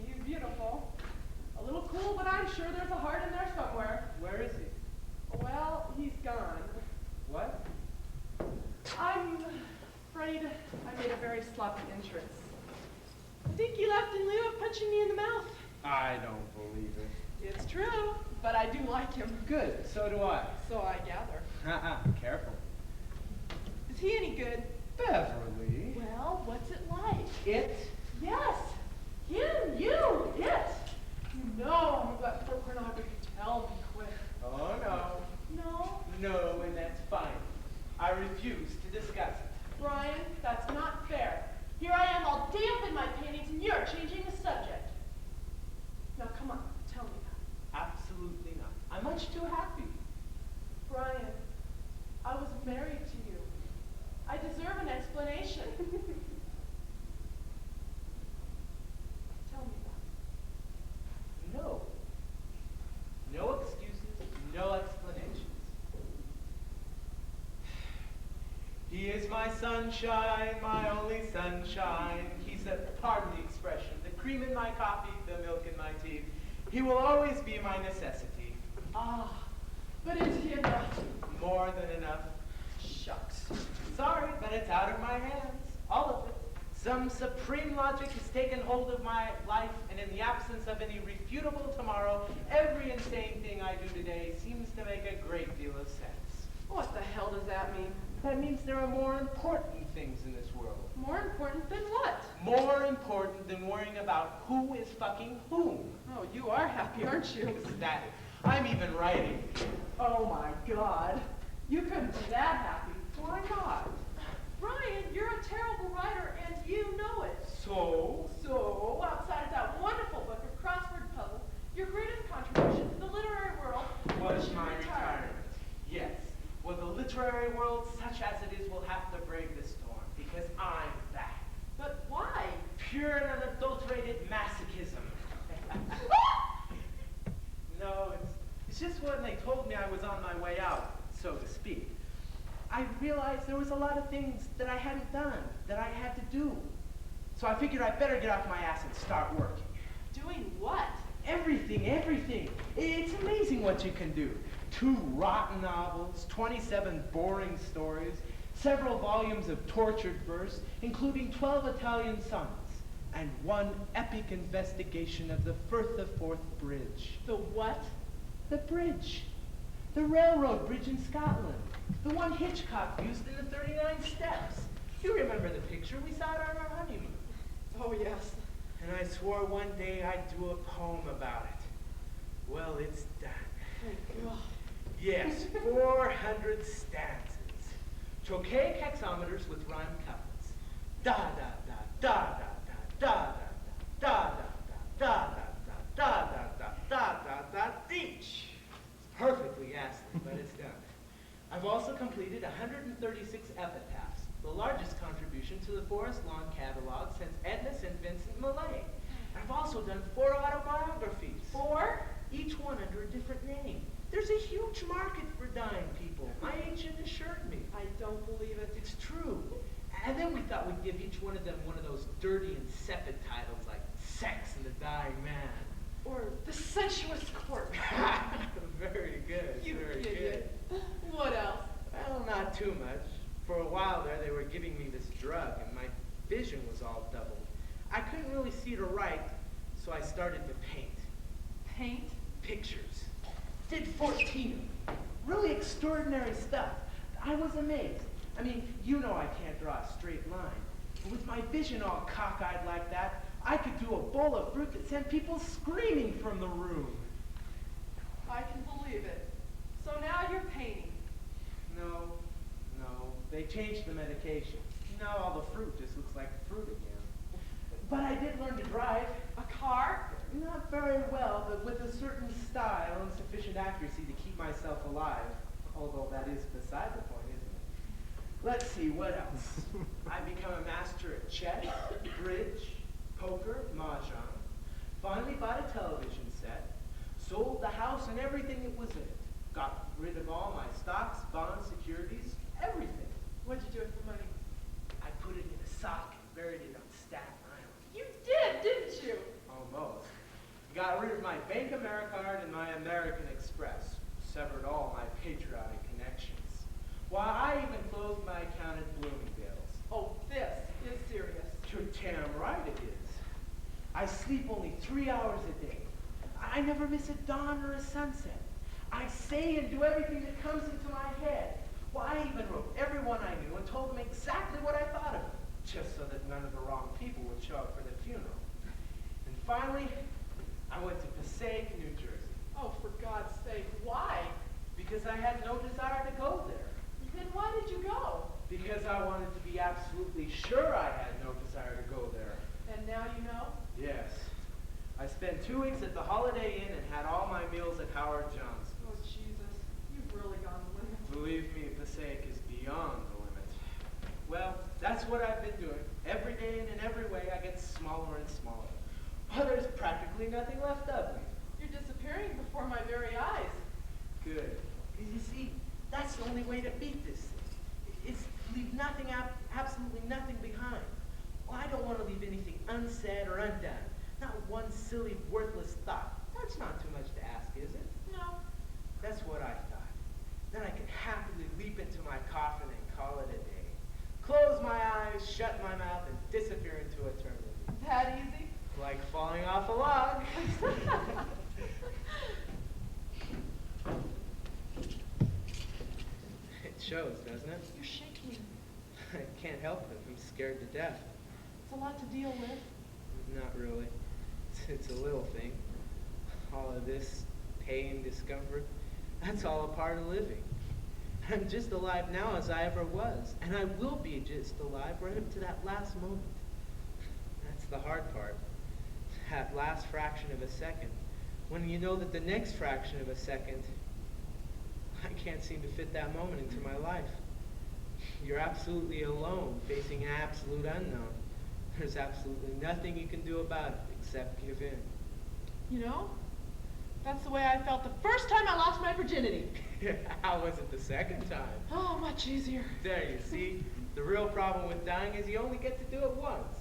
F: He's beautiful. A little cool, but I'm sure there's a heart in there somewhere.
E: Where is he?
F: Well, he's gone.
E: What?
F: I'm afraid I made a very sloppy entrance. I think he left in lieu of punching me in the mouth.
E: I don't believe it.
F: It's true, but I do like him.
E: Good, so do I.
F: So I gather.
E: Careful.
F: Is he any good?
E: Beverly.
F: Well, what's it like?
E: It?
F: Yes, him, you, it. You know I'm glad for pornography. Tell me quick.
E: Oh, no.
F: No,
E: No, and that's fine. I refuse to discuss it.
F: Brian, that's not fair. Here I am all day up in my paintings and you're changing the subject. Now come on, tell me that.
E: Absolutely not. I'm much too happy.
F: Brian, I was
E: is my sunshine, my only sunshine. He's the, pardon the expression, the cream in my coffee, the milk in my tea. He will always be my necessity.
F: Ah, but is he enough?
E: More than enough.
F: Shucks.
E: Sorry, but it's out of my hands. All of it. Some supreme logic has taken hold of my life, and in the absence of any refutable tomorrow, every insane thing I do today seems to make a great deal of sense.
F: What the hell does that mean?
E: That means there are more important things in this world.
F: More important than what?
E: More important than worrying about who is fucking whom.
F: Oh, you are happy, aren't you?
E: Ecstatic. I'm even writing.
F: Oh my God. You couldn't be that happy. Why not? Brian, you're a terrible writer and you know it.
E: So?
F: So, outside of that wonderful book of crossword puzzles, your greatest contribution to the literary world
E: Was
F: your
E: my retirement. Yes. Well, the literary world, such as it is, will have to brave the storm, because I'm back.
F: But why?
E: Pure and unadulterated masochism. No, it's just when they told me I was on my way out, so to speak. I realized there was a lot of things that I hadn't done, that I had to do. So I figured I'd better get off my ass and start working.
F: Doing what?
E: Everything, everything. It's amazing what you can do. 2 rotten novels, 27 boring stories, several volumes of tortured verse, including 12 Italian sonnets, and 1 epic investigation of the Firth of Forth Bridge.
F: The what?
E: The bridge. The railroad bridge in Scotland. The one Hitchcock used in the 39 Steps. You remember the picture we saw on our honeymoon.
F: Oh, yes.
E: And I swore one day I'd do a poem about it. Well, it's done.
F: Thank God.
E: Yes, 400 stanzas. Trochaic hexameters with rhyme couplets. Da da da da da da da da da da da da da da da da da da each. Perfectly ghastly, but it's done. I've also completed 136 epitaphs, the largest contribution to the Forest Lawn catalog since Edna St. Vincent Millay. I've also done 4 autobiographies.
F: 4?
E: Each one under a different name. There's a huge market for dying people. My agent assured me.
F: I don't believe it.
E: It's true. And then we thought we'd give each one of them one of those dirty, insipid titles like Sex and the Dying Man.
F: Or The Sensuous Corpse.
E: Very good,
F: You
E: very
F: idiot.
E: good.
F: What else?
E: Well, not too much. For a while there, they were giving me this drug, and my vision was all doubled. I couldn't really see to write, so I started to paint.
F: Paint?
E: Pictures. Did 14 of them. Really extraordinary stuff. I was amazed. I mean, you know I can't draw a straight line. But with my vision all cockeyed like that, I could do a bowl of fruit that sent people screaming from the room.
F: I can believe it. So now you're painting.
E: No, they changed the medication. Now all the fruit just looks like fruit again. But I did learn to drive.
F: A car?
E: Not very well, but with a certain style and sufficient accuracy to keep myself alive. Although that is beside the point, isn't it? Let's see, what else? I become a master at chess, bridge, poker, mahjong. Finally bought a television set. Sold the house and everything that was in it. Got rid of all my stocks, bonds, securities, everything.
F: What'd you do with the money?
E: I put it in a sock and buried it on Staten Island.
F: You did, didn't you?
E: Almost. Got rid of my Bank Americard and my American Express. Severed all my patriotic connections. Why, I even closed my account at Bloomingdale's.
F: Oh, this is serious.
E: You're damn right it is. I sleep only 3 hours a day. I never miss a dawn or a sunset. I say and do everything that comes into my head. Well, I even wrote everyone I knew and told them exactly what I thought of them, just so that none of the wrong people would show up for the funeral. And finally, I went to Passaic, New Jersey.
F: Oh, for God's sake, why?
E: Because I had no desire to go there.
F: Then why did you go?
E: Because I wanted to be absolutely sure I had no desire to go there.
F: And now you know?
E: Yes. I spent 2 weeks at the Holiday Inn and had all my meals at Howard Johnson.
F: Oh, Jesus, you've really gone the limit.
E: Believe me, Passaic is beyond the limit. Well, that's what I've been doing. Every day and in every way, I get smaller and smaller. Well, there's practically nothing left of me.
F: You're disappearing before my very eyes.
E: Good. You see, that's the only way to beat this thing. It's leave nothing out, absolutely nothing behind. Well, I don't want to leave anything unsaid or undone. Not one silly, worthless thought. That's not too much to ask, is it?
F: No.
E: That's what I thought. Then I could happily leap into my coffin and call it a day. Close my eyes, shut my mouth, and disappear into eternity.
F: That easy?
E: Like falling off a log. It shows, doesn't it?
F: You're shaking.
E: I can't help it. I'm scared to death.
F: It's a lot to deal with.
E: Not really. It's a little thing. All of this pain, discomfort, that's all a part of living. I'm just alive now as I ever was, and I will be just alive right up to that last moment. That's the hard part. That last fraction of a second, when you know that the next fraction of a second, I can't seem to fit that moment into my life. You're absolutely alone, facing an absolute unknown. There's absolutely nothing you can do about it except give in.
F: You know, that's the way I felt the first time I lost my virginity.
E: How was it the second time?
F: Oh, much easier.
E: There, you see? The real problem with dying is you only get to do it once.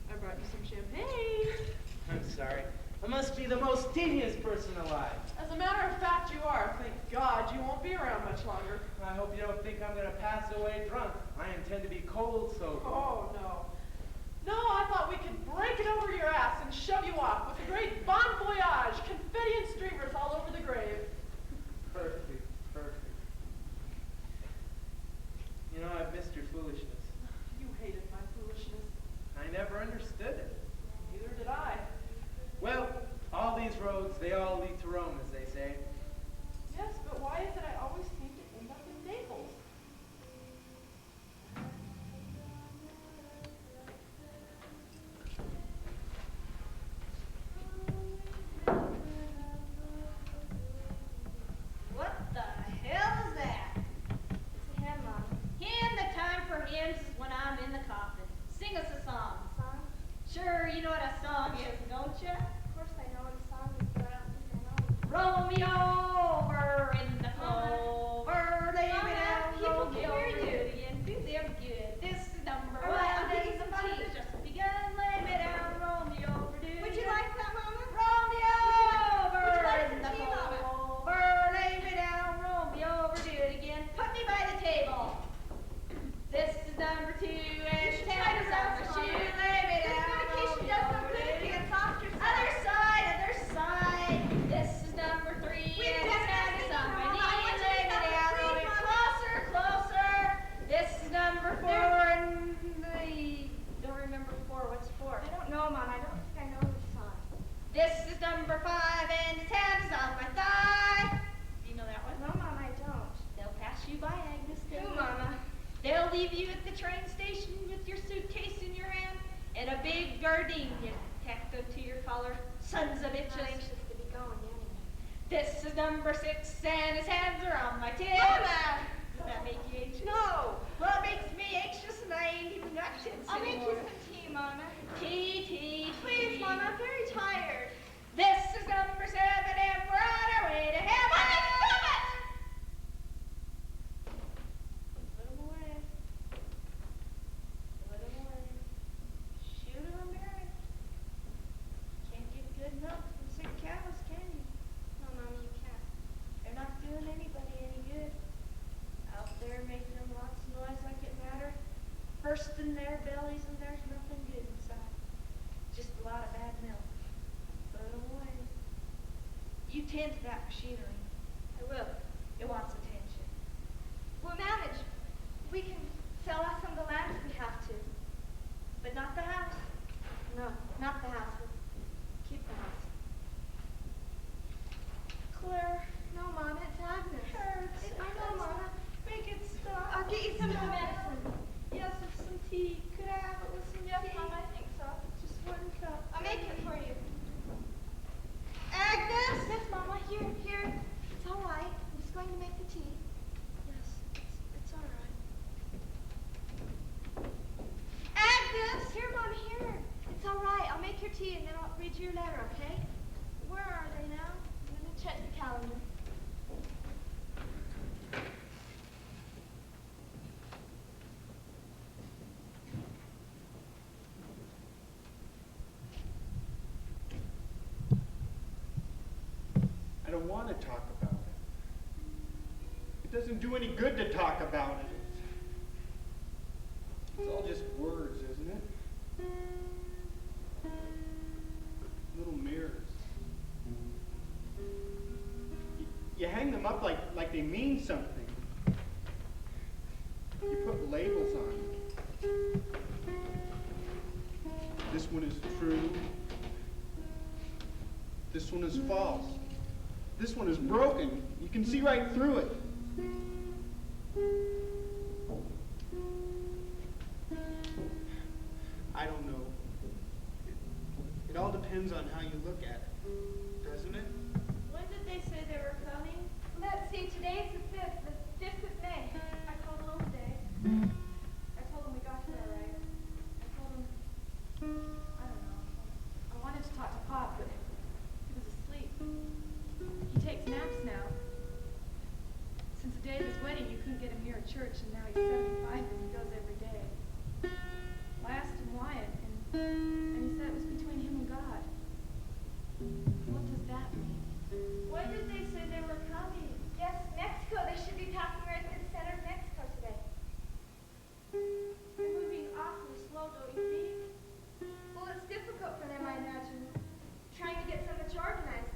F: I brought you some champagne.
E: I'm sorry. I must be the most tedious person alive.
F: As a matter of fact, you are. Thank God you won't be around much longer.
E: I hope you don't think I'm going to pass away drunk. I intend to be cold sober.
F: Oh, no. No, I thought we could break it over your ass and shove you off with a great bon voyage, confetti and streamers all over the grave.
E: Perfect, perfect. You know, I've missed your foolishness.
F: You hated my foolishness.
E: I never understood it.
F: Neither did I.
E: Well, all these roads, they all lead to Rome, as they say.
F: Yes, but why is it I always seem to end up in Naples?
H: What the hell is that?
D: It's a hymn, Mom.
H: Hymn, the time for hymns is when I'm in the coffin. Sing us a song.
D: Song?
H: Sure, you know what a song is, don't you?
D: Of course I know what a song is, but I don't think I know it.
H: Romeo over in the clover, lay me down,
D: people can
H: Romeo
D: hear
H: over
D: you.
H: it again, do them good. This is number
D: All
H: one,
D: right, I'll get you
H: and
D: some
H: the fun
D: tea.
H: has just begun. Lay me down, Romeo over it
D: Would you
H: again.
D: like that, Mama?
H: Romeo over
D: Would you like
H: in
D: some
H: the
D: tea, Mama?
H: clover, lay me down, Romeo over do it again. Put me by the table. This is number two, and
D: should try to
H: tennis on my
D: rest,
H: shoe.
D: Mama.
H: Lay me
D: This
H: down,
D: medication
H: Romeo
D: does no
H: over
D: good if
H: it
D: you
H: again.
D: get soft yourself.
H: Other side, other side. This is number three,
D: Wait,
H: and
D: that's
H: tennis
D: not
H: on my
D: Mama. I
H: knee.
D: want you to
H: Lay me
D: stop it,
H: down,
D: please,
H: Romeo.
D: Mama.
H: Closer, closer. This is number four, and I don't remember four. What's four?
D: I don't know, Mom. I don't think I know this song.
H: This is number five, and his hand is on my thigh. Do you know that one?
D: No, Mom, I don't.
H: They'll pass you by, Agnes.
D: Who,
H: They'll-
D: Mama?
H: They'll leave you at the train station with your suitcase in your hand and a big gardenia tacked to your collar. Sons of
D: I'm
H: bitches.
D: anxious to be going anyway.
H: This is number six, and his hands are on my tits.
D: Mama!
H: Does that make you anxious?
D: No.
H: Well, it makes me anxious, and I ain't even got tits
D: I'll make you
H: anymore.
D: some tea, Mama.
H: Tea, tea,
D: Please,
H: tea.
D: Mama. I'm very tired.
H: This is number seven, and we're on our way to heaven. Put 'em away. Put 'em away. Shoot 'em or marry. Can't get good milk from sick cows, can you?
D: No, Mama, you can't.
H: They're not doing anybody any good. Out there making them lots of noise like it mattered. First in their bellies, and there's nothing good inside. Just a lot of bad milk. Put 'em away. You tend to that machinery.
D: I will.
H: It wants attention.
D: We'll manage. We can sell off some of the land if we have to.
H: But not the house.
D: No, not the house. We'll keep the house.
H: Claire.
D: No, Mama, it's Agnes.
H: Hurts.
D: I know, Mama.
H: Make it stop.
D: I'll get you some more medicine.
H: Yes, with some tea. Could I have it with some
D: Yes,
H: tea?
D: Mama, I think so.
H: Just one cup.
D: I'll make it for you. Agnes! Yes, Mama, here. It's all right. I'm just going to make the tea.
H: Yes, it's all right.
D: Agnes! Here, Mom, here. It's all right. I'll make your tea.
G: don't want to talk about it. It doesn't do any good to talk about it. It's all just words, isn't it? Little mirrors. You hang them up like they mean something. You put labels on them. This one is true. This one is false. This one is broken. You can see right through it. I don't know. It all depends on how you look at it, doesn't it?
H: When did they say they were coming?
D: Let's see, today's the 5th of May. I called home today. I told him we got here all right. I told him, I don't know, I wanted to talk to Pop, but he was asleep. He takes naps now. Since the day of his wedding, you couldn't get him near a church, and now he's 75 and he goes every day. I asked him why, and he said it was between him and God. What does that mean?
H: When did they say they were coming?
I: Yes, Mexico. They should be passing right through the center of Mexico today.
D: They're moving awfully slow, don't you think?
I: Well, it's difficult for them, I imagine, trying to get so much organized.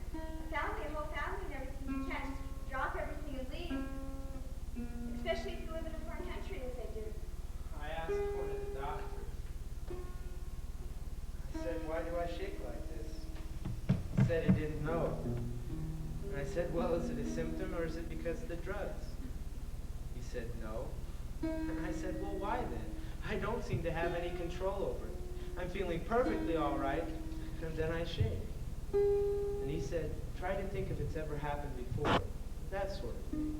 I: A whole family and everything. You can't just drop everything and leave. Especially if you live in a foreign country as they do.
E: I asked one of the doctors. I said, why do I shake like this? He said he didn't know. And I said, well, is it a symptom or is it because of the drugs? He said, no. And I said, well, why then? I don't seem to have any control over it. I'm feeling perfectly all right, and then I shake. And he said, try to think if it's ever happened before. That sort of thing.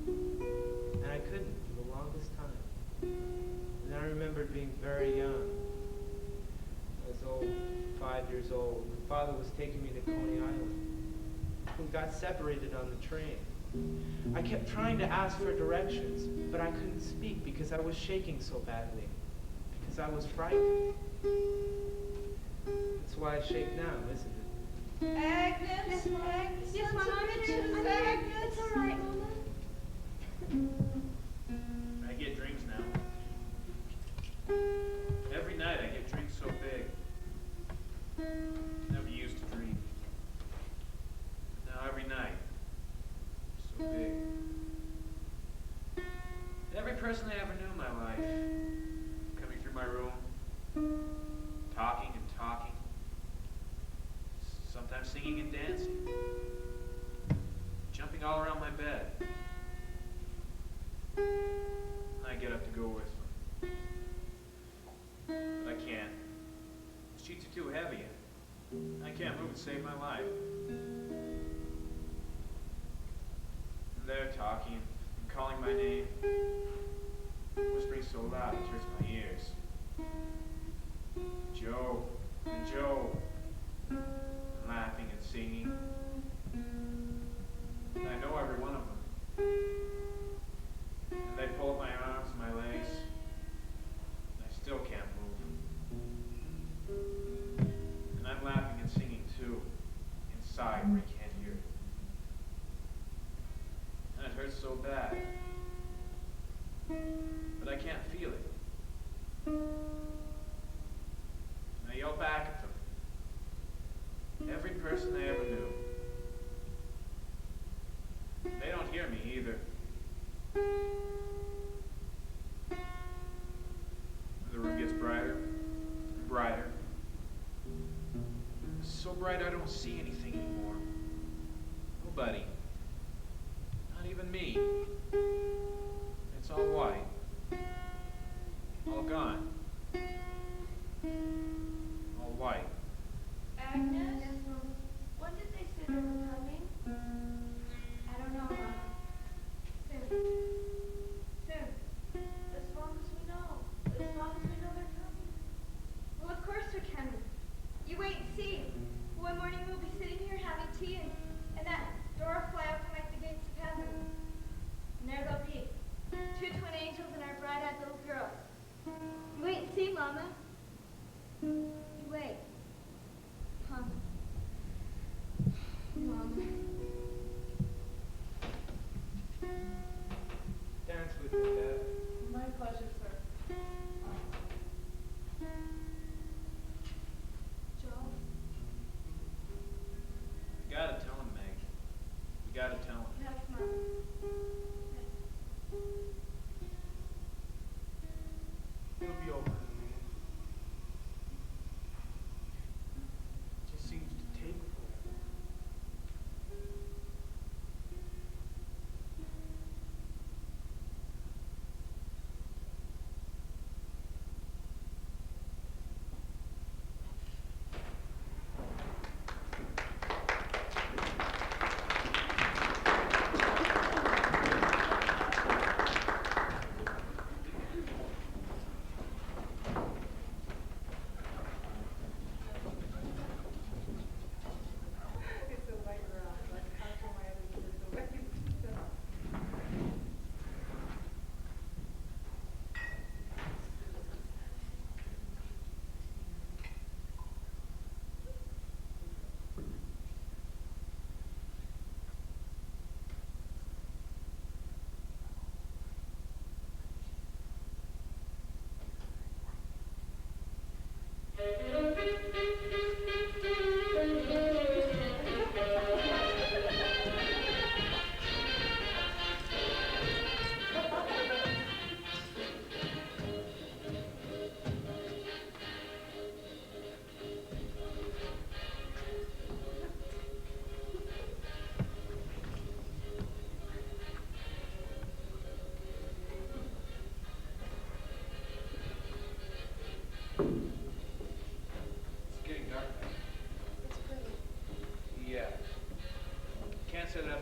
E: And I couldn't for the longest time. And I remembered being very young. I was old, 5 years old. My father was taking me to Coney Island. We got separated on the train. I kept trying to ask for directions, but I couldn't speak because I was shaking so badly. Because I was frightened. That's why I shake now, isn't it?
I: Yes,
H: Agnes,
I: Mama.
D: It's all right, Mama.
A: I get dreams now. Every night I get dreams so big. Never used to dream. Now every night, so big. Every person I ever knew in my life, coming through my room, talking and talking, sometimes singing and dancing, jumping all around my bed. And I get up to go with them. But I can't. The sheets are too heavy. I can't move to save my life. And they're talking and calling my name, whispering so loud it hurts my ears. Joe, and Joe, and laughing and singing. And I know every one of them. And they pull at my arms and my legs, and I still can't move. And I'm laughing and singing too, inside where you can't hear it. And it hurts so bad, but I can't feel it. And I yell back at them. Every person I ever knew. They don't hear me either. The room gets brighter and brighter. It's so bright I don't see anything anymore. Nobody. Not even me. It's all white. All gone. All white.
H: Agnes, when did they say they were coming?
I: I don't know, Mama. Soon. Soon.
H: As long as we know. As long as we know they're coming.
I: Well, of course they're coming. You wait and see. One morning we'll be sitting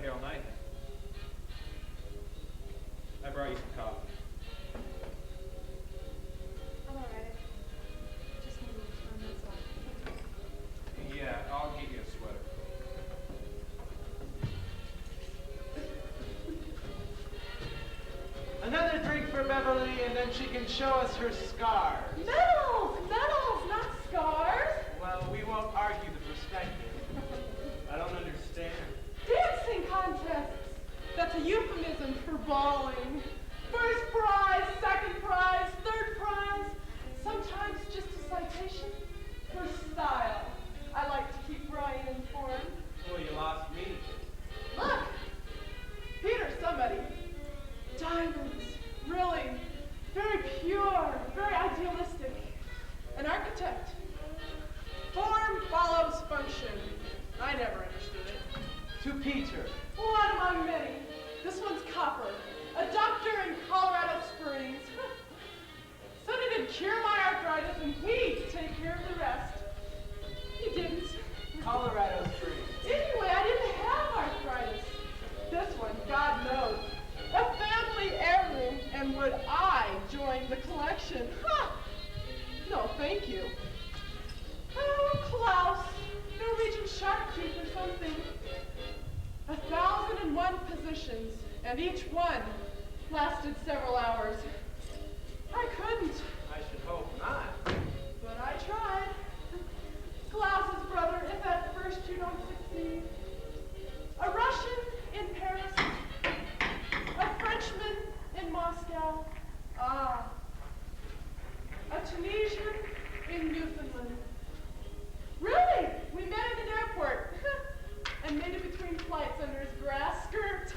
A: here all night. I brought you some coffee.
F: I'm all right. Just need to turn this off.
A: Yeah, I'll get you a sweater.
E: Another drink for Beverly, and then she can show us her scars.
F: Medals! Medals, not scars!
E: Well, we won't argue the perspective. I don't understand.
F: Dancing contests! That's a euphemism for bawling. First prize, second prize, third prize. Sometimes just a citation for style. I like to keep Brian informed.
E: Well, you lost me.
F: Look! Peter, somebody. Diamonds. Really. Very pure. Very idealistic. An architect. Form follows function. I never understood it.
E: To Peter.
F: One among many. This one's copper. A doctor in Colorado Springs. Said it'd cure my arthritis and he'd take care of the rest. He didn't.
E: Colorado Springs.
F: Anyway, I didn't have arthritis. This one, God knows. A family heirloom, and would I join the collection? Huh. No, thank you. Oh, Klaus, Norwegian shark tooth or something. 1,001 positions, and each one lasted several hours. I couldn't,
E: I should hope not.
F: but I tried. Klaus's brother, if at first you don't succeed. A Russian in Paris. A Frenchman in Moscow. Ah. A Tunisian in Newfoundland. Really? We met at an airport. And made it between flights under his grass skirt.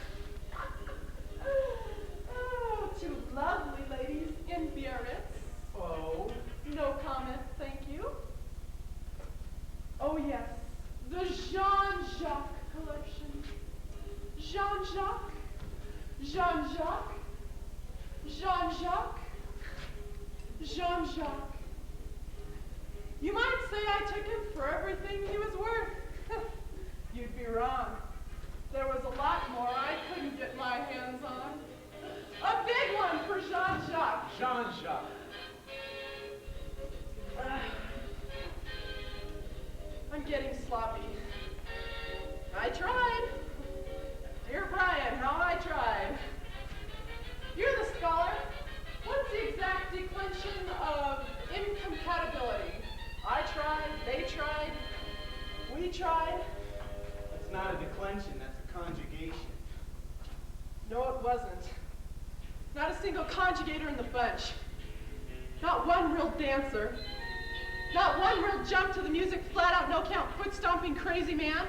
F: Oh, two lovely ladies in Biarritz.
E: Oh.
F: No comment, thank you. Oh yes, the Jean-Jacques collection. Jean-Jacques, Jean-Jacques, Jean-Jacques, Jean-Jacques. You might say I took him for everything he was worth. You'd be wrong. There was a lot more I couldn't get my hands on. A big one for Jean-Jacques.
E: Jean-Jacques.
F: I'm getting sloppy. I tried. Dear Brian, how I tried. You're the scholar. What's the exact declension of incompatibility? I tried, they tried, we tried.
E: That's not a declension, that's a conjugation.
F: No, it wasn't. Not a single conjugator in the bunch. Not one real dancer. Not one real jump to the music, flat out, no count, foot stomping crazy man.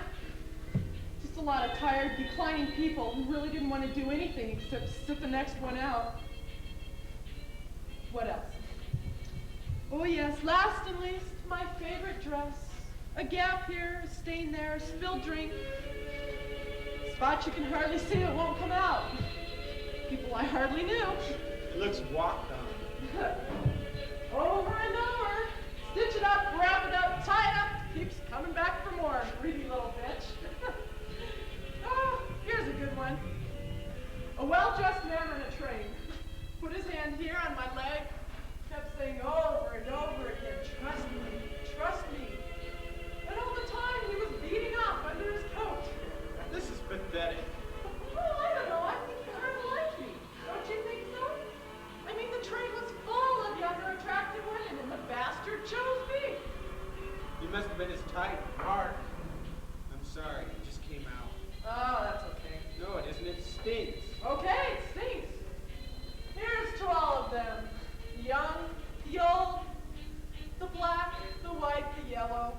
F: Just a lot of tired, declining people who really didn't want to do anything except sit the next one out. What else? Oh yes, last and least, my favorite dress. A gap here, a stain there, a spilled drink. Spot you can hardly see, it won't come out. People I hardly knew.
E: It looks walked on.
F: Over and over. Stitch it up, wrap it up, tie it up. Keeps coming back for more, greedy little bitch. Oh, here's a good one. A well-dressed man on a train. Put his hand here on my leg. Kept saying over and over again, trust me, trust me. And all the time he was beating off under his coat.
E: This is pathetic.
F: Well, I don't know. I think he kind of liked me. Don't you think so? I mean, the train was full of younger, attractive women, and the bastard chose me.
E: You must have been his type, Mark. I'm sorry, it just came out.
F: Oh, that's okay.
E: No, it isn't. It stinks.
F: Okay, it stinks. Here's to all of them. The young, the old, the black, the white, the yellow,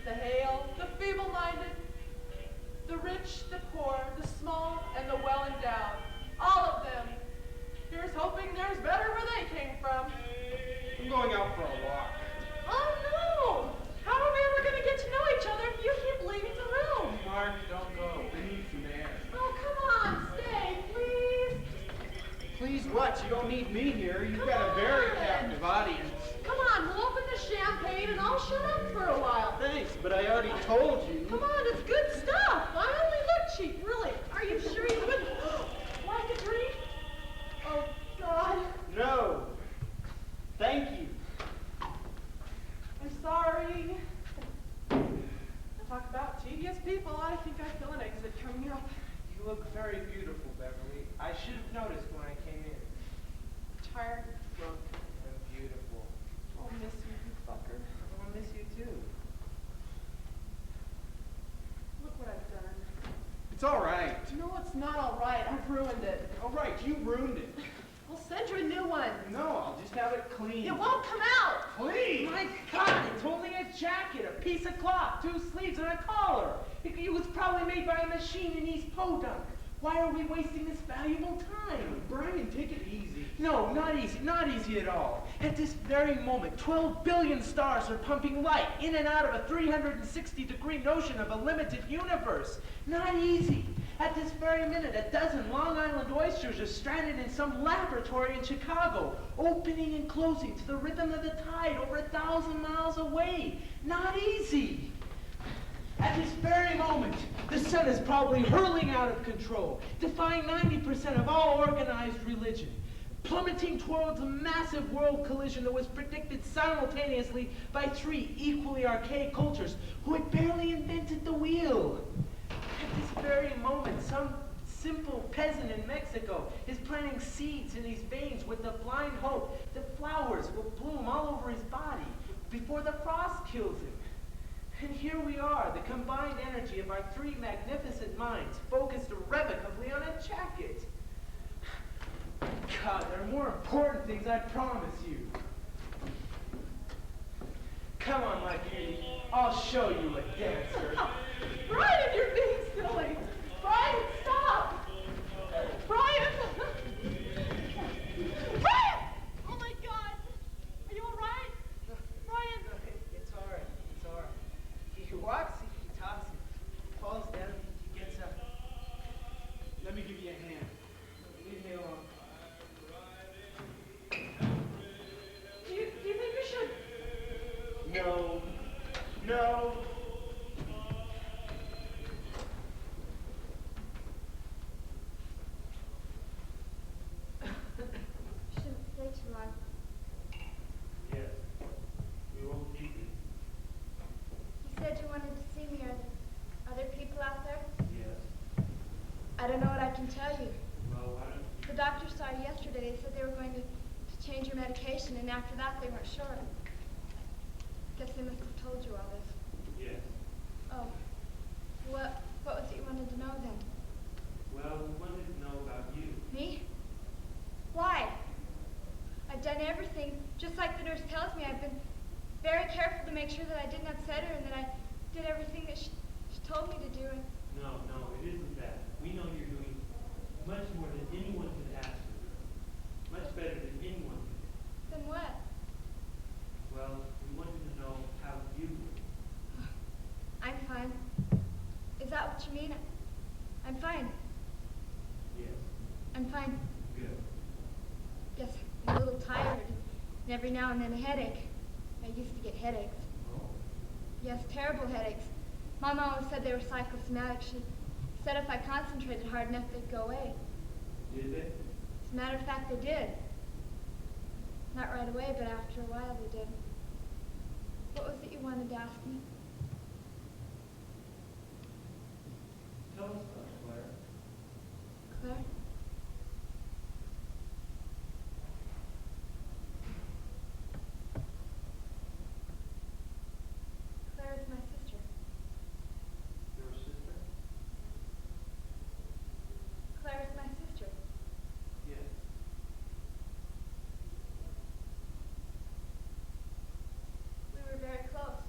F: the hale, the feeble-minded, the rich, the poor, the small, and the well-endowed. All of them. Here's hoping there's better where they came from.
E: I'm going out for a walk.
F: Oh no! How are we ever going to get to know each other if you keep leaving the room?
E: Mark, don't go. We need some air.
F: Oh, come on, stay, please.
E: Please what? You don't need me here. You've
F: Come
E: got a very
F: on.
E: captive audience.
F: Come on, we'll open the champagne and I'll shut up for a while.
E: Thanks, but I already told you.
F: Come on, it's good stuff. I only look cheap, really. think I feel an exit coming up.
E: You look very beautiful, Beverly. I should have noticed when I came in.
F: Tired,
E: Drunk and beautiful.
F: I'll miss you, you fucker.
E: I'll miss you too.
F: Look what I've done.
G: It's all right.
F: No, it's not all right. I've ruined it.
G: All right, you ruined it.
F: I'll send you a new one.
E: No, I'll just have it clean.
F: It won't come out.
G: Please.
E: My God, it's only a jacket, a piece of cloth, 2 sleeves, and a collar. It was probably made by a machine in East Podunk. Why are we wasting this valuable time?
G: Brian, take it easy.
E: No, not easy, not easy at all. At this very moment, 12 billion stars are pumping light in and out of a 360-degree notion of a limited universe. Not easy. At this very minute, a dozen Long Island oysters are stranded in some laboratory in Chicago, opening and closing to the rhythm of the tide over 1,000 miles away. Not easy. At this very moment, the sun is probably hurling out of control, defying 90% of all organized religion, plummeting towards a massive world collision that was predicted simultaneously by 3 equally archaic cultures who had barely invented the wheel. At this very moment, some simple peasant in Mexico is planting seeds in his veins with the blind hope that flowers will bloom all over his body before the frost kills him. And here we are, the combined energy of our 3 magnificent minds, focused irrevocably on a jacket. God, there are more important things, I promise you. Come on, my beauty. I'll show you a dancer.
F: Brian, you're being silly. Brian, stop. Brian. Brian! Oh my God. Are you all right? Brian.
E: It's all right. It's all right. He walks, he talks, he falls down, he gets up.
G: Let me give you a hand.
E: Leave me alone.
F: Do you think we should?
E: No. No.
I: Shouldn't stay too long.
B: Yes. We won't keep you.
I: You said you wanted to see me. Are there people out there?
B: Yes.
I: I don't know what I can tell you.
B: Well, why don't
I: The doctor saw you yesterday. They said they were going to change your medication, and after that they weren't sure. Guess they must have told you all this.
B: Yes.
I: Oh. What was it you wanted to know then?
B: Well, we wanted to know about you.
I: Me? Why? I've done everything, just like the nurse tells me. I've been very careful to make sure that I didn't upset her and that I did everything that she told me to do. And
B: No, it isn't that. We know you're doing much more than anyone could ask for. Much better than anyone could.
I: then what?
B: Well, we wanted to know how you were.
I: I'm fine. Is that what you mean? I'm fine.
B: Yes.
I: I'm fine.
B: Good.
I: Yes, I'm a little tired, and every now and then a headache. I used to get headaches.
B: Oh.
I: Yes, terrible headaches. Mom always said they were psychosomatic. She said if I concentrated hard enough, they'd go away.
B: Did they?
I: As a matter of fact, they did. Not right away, but after a while they did. What was it you wanted to ask me?
B: Tell us about Claire.
I: Claire? Claire is my sister.
B: Your sister?
I: Claire is my sister.
B: Yes.
I: We were very close.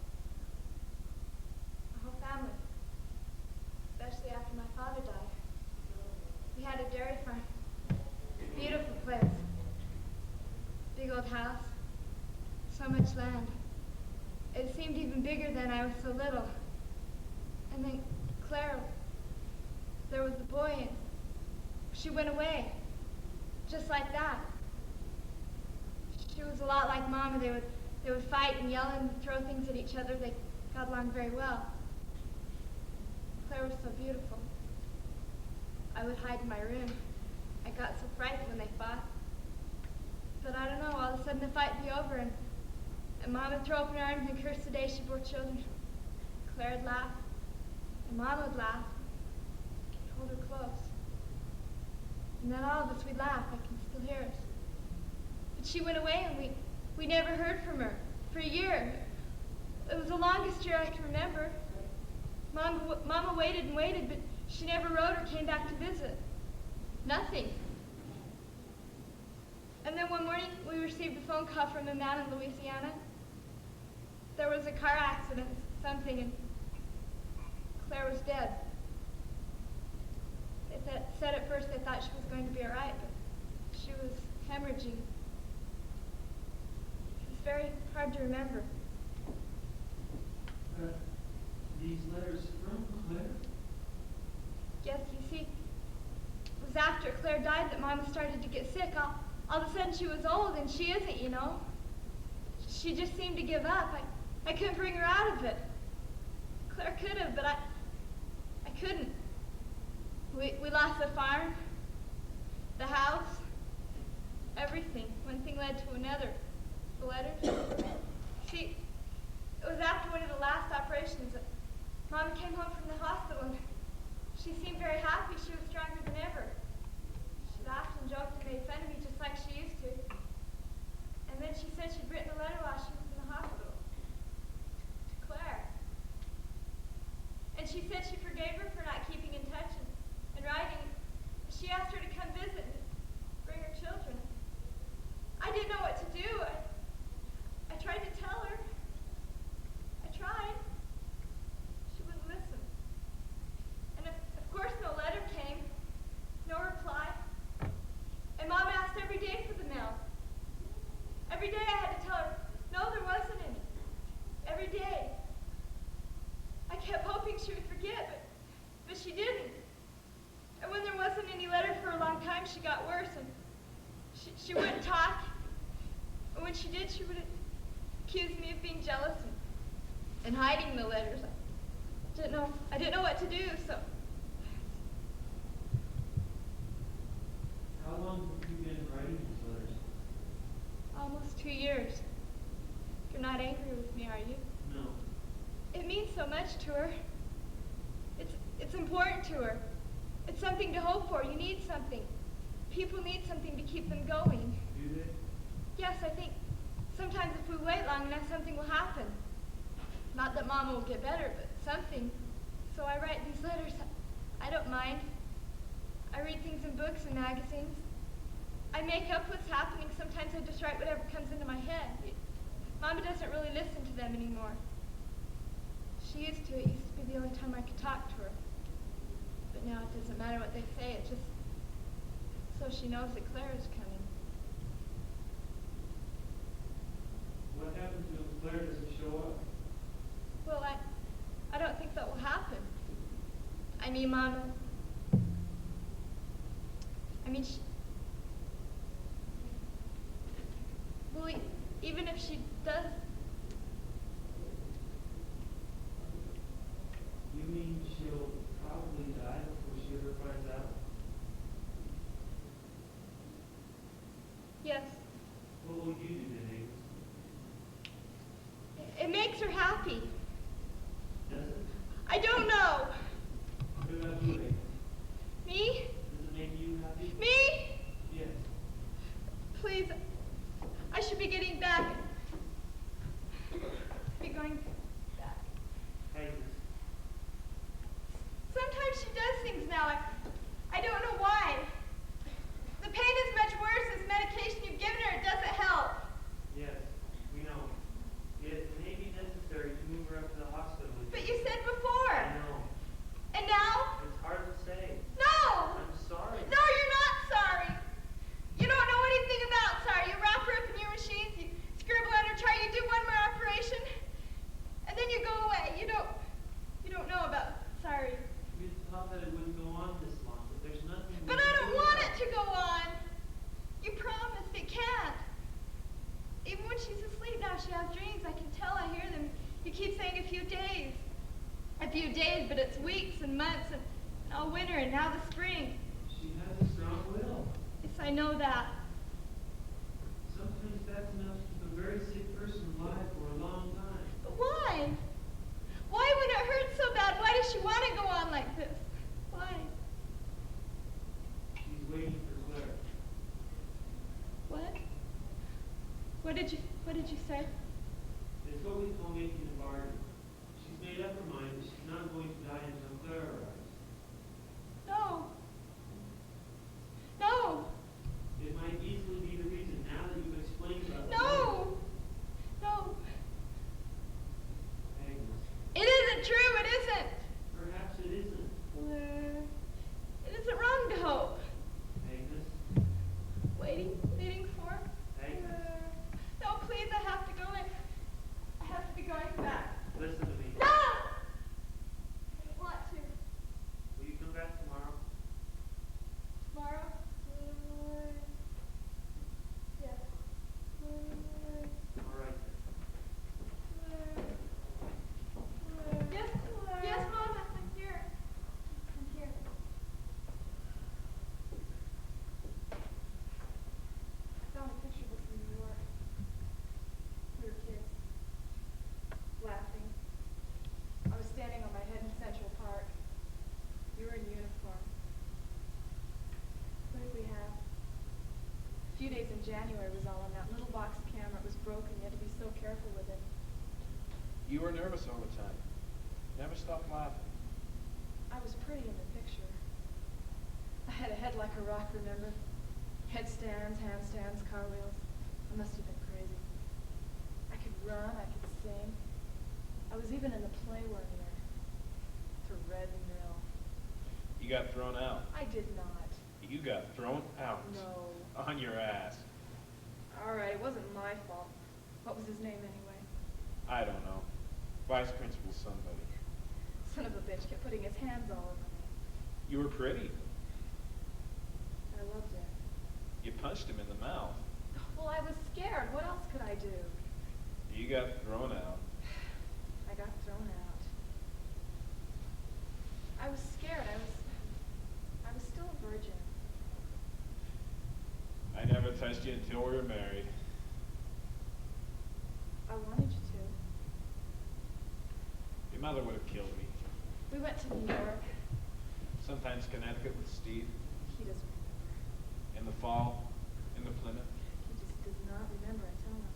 I: The whole family. Especially after my father died. We had a dairy farm. Beautiful place. Big old house. So much land. It seemed even bigger then. I was so little. And then Clara, there was the boy, and she went away. Just like that. She was a lot like Mama. They would fight and yell and throw things at each other. They got along very well. Claire was so beautiful. I would hide in my room. I got so frightened when they fought. But I don't know, all of a sudden the fight would be over, and Mom would throw up her arms and curse the day she bore children. Claire would laugh.
D: And Mom would laugh, hold her close. And then all of us, we'd laugh. I can still hear us. But she went away and we never heard from her for a year. It was the longest year I can remember. Mama waited and waited, but she never wrote or came back to visit. Nothing. And then one morning, we received a phone call from a man in Louisiana. There was a car accident, something, and Claire was dead. They said at first they thought she was going to be all right, but she was hemorrhaging. It was very hard to remember.
B: These letters from Claire?
D: Yes, you see, it was after Claire died that Mama started to get sick. All of a sudden she was old, and she isn't, you know. She just seemed to give up. I couldn't bring her out of it. Claire could have, but I couldn't. We lost the farm, the house, everything. One thing led to another. The letters. See, it was after one of the last operations that Mama came home from the hospital, and she seemed very happy. She was stronger than ever. She laughed and joked and made fun of me just like she used to. And then she said she'd written a letter while she was in the hospital. To Claire. And she said she forgave her for not keeping in touch and writing. She asked her to come visit and bring her children. I didn't know what to do. I tried to tell her. I tried. She wouldn't listen. And of course no letter came, no reply. And Mom asked every day for the mail. Every day I had to tell her, no, there wasn't any. Every day. I kept hoping she would forget, but she didn't. And when there wasn't any letter for a long time, she got worse, and she wouldn't talk. And when she did, she would accuse me of being jealous and hiding the letters. I didn't know what to do, so.
B: How long have you been writing these letters?
D: Almost 2 years. You're not angry with me, are you?
B: No.
D: It means so much to her. It's important to her. It's something to hope for. You need something. People need something to keep them going.
B: Do they?
D: Yes, I think sometimes if we wait long enough, something will happen. Not that Mama will get better, but something. So I write these letters. I don't mind. I read things in books and magazines. I make up what's happening. Sometimes I just write whatever comes into my head. Mama doesn't really listen to them anymore. She used to. It used to be the only time I could talk to her. But now it doesn't matter what they say. It's just so she knows that Claire is coming.
B: What happens if Claire doesn't show up?
D: Well, I don't think that will happen. I mean, Mama. Well, even if she does.
B: You mean she'll probably die before she ever finds out?
D: Yes.
B: What will you do then, Amos?
D: It makes her happy.
B: Does it?
D: I don't know.
B: What about you, Amos?
D: Me?
B: Does it make you happy?
D: Me?
B: Yes.
D: Please. I should be getting back. Be going back.
B: Amos.
D: Sometimes she does things now. I don't know why. The pain is much worse. This medication you've given her, it doesn't help.
B: Yes, we know. It may be necessary to move her up to the hospital.
D: But you said before.
B: I know.
D: And now?
B: It's hard to say.
D: No!
B: I'm sorry.
D: No, you're not sorry. You don't know anything about sorry. You wrap her up in your machines, you scribble on her chart, you do one more operation, and then you go away. You don't know about sorry.
B: We thought that it wouldn't go on this long, but there's nothing.
D: But I don't want it to go on. You promised it can't. Even when she's asleep now, she has dreams. I can tell, I hear them. You keep saying a few days. A few days, but it's weeks and months and all winter and now the spring.
B: She has a strong will.
D: Yes, I know that.
B: Sometimes that's enough to keep a very sick person alive for a long time.
D: But why? Why when it hurts so bad, why does she want to go What did you say?
B: It's what we call making a bargain. She's made up her mind that she's not going to die until Clara arrives.
D: No. No.
B: It might easily be the reason now that you've explained about the
D: No. No.
B: Agnes,
D: It isn't true. It isn't.
B: perhaps it isn't.
D: It isn't wrong to hope.
B: Agnes,
D: Waiting for.
B: Agnes,
D: No, please. I have to go in. I have to be going back.
B: listen to me.
D: No.
I: I want to.
B: Will you come back tomorrow?
D: Tomorrow.
I: Yes.
B: All right then.
D: Yes,
I: Yes, Mom, I'm here. I'm here.
D: I found a picture book from New York. We were kids. Laughing. I was standing on my head in Central Park. You were in uniform. What did we have? A few days in January was all on that little box camera. It was broken. You had to be so careful with it.
A: You were nervous all the time. Never stopped laughing.
D: I was pretty in the picture. I had a head like a rock, remember? Headstands, handstands, cartwheels. I must have been crazy. I could run, I could sing. I was even in the play one year. To Red Mill.
A: You got thrown out.
D: I did not.
A: You got thrown out.
D: No.
A: On your ass.
D: All right, it wasn't my fault. What was his name anyway?
A: I don't know. Vice principal somebody.
D: Son of a bitch kept putting his hands all over me.
A: You were pretty.
D: I loved it.
A: You punched him in the mouth.
D: Well, I was scared. What else could I do?
A: You got thrown out.
D: I got thrown out. I was scared. I was still a virgin.
A: I never touched you until we were married.
D: I wanted you to.
A: Your mother would have killed me.
D: We went to New York.
A: Sometimes Connecticut with Steve.
D: He doesn't remember.
A: In the fall, in the Plymouth.
D: He just does not remember, I tell him.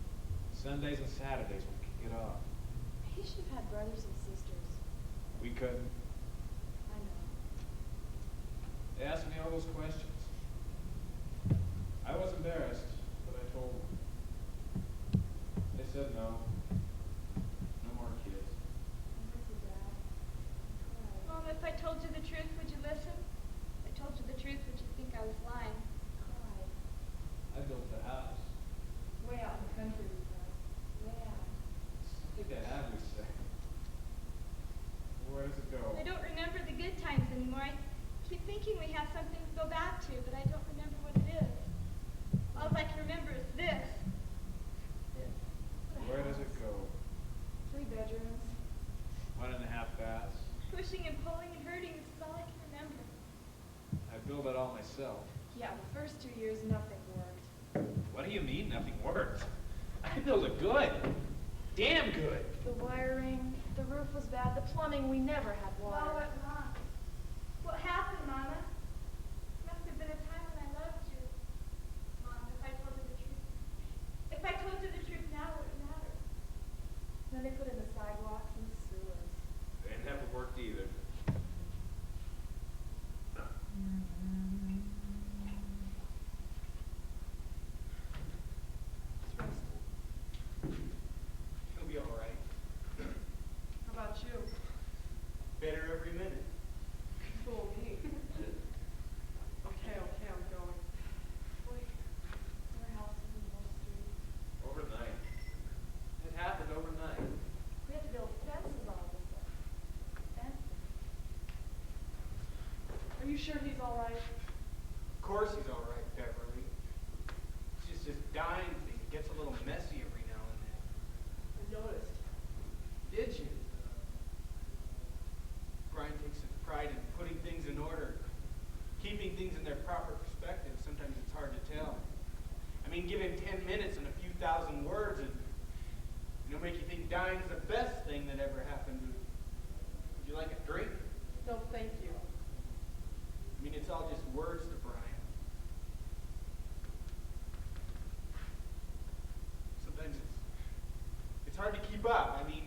A: Sundays and Saturdays we'll kick it off.
D: He should have had brothers and sisters.
A: We couldn't.
D: I know.
A: They asked me all those questions. I was embarrassed, but I told them. They said no. No more kids.
D: I miss you, Dad. I
I: Mom, if I told you the truth, would you listen? If I told you the truth, would you think I was lying?
D: cried.
A: I built the house.
D: Way out in the country, we were. Way out.
A: I think I have, we say. Where does it go?
I: I don't remember the good times anymore. I keep thinking we have something to go back to, but I don't remember what it is. All I can remember is this.
A: Where does it go?
D: 3 bedrooms.
A: 1.5 baths.
I: Pushing and pulling and hurting, this is all I can remember.
A: I built it all myself.
D: Yeah, the first 2 years, nothing worked.
A: What do you mean nothing worked? I built it good. Damn good.
D: The wiring, the roof was bad, the plumbing, we never had
I: Well,
D: water.
I: what, Mom? What happened, Mama? Must have been a time when I loved you. Mom, if I told you the truth. If I told you the truth now, would it matter?
D: Then they put in the sidewalks and the sewers.
A: They never worked either.
D: It's roasted.
G: He'll be all right.
F: How about you?
G: Better every minute.
F: Fool me. Okay, I'm going.
D: Wait, our house is in Mill Street.
A: Overnight. It happened overnight.
D: We had to build fences all of this. Fences. Are you sure he's all right?
G: Of course he's all right, Beverly. It's just this dying thing. It gets a little messy every now and then.
F: I noticed.
G: Did you? Brian takes such pride in putting things in order, keeping things in their proper perspective. Sometimes it's hard to tell. I mean, give him 10 minutes and a few thousand words and make you think dying's the best thing that ever happened to you. Would you like a drink?
F: No, thank you.
G: I mean, it's all just words to Brian. So keep up. I mean,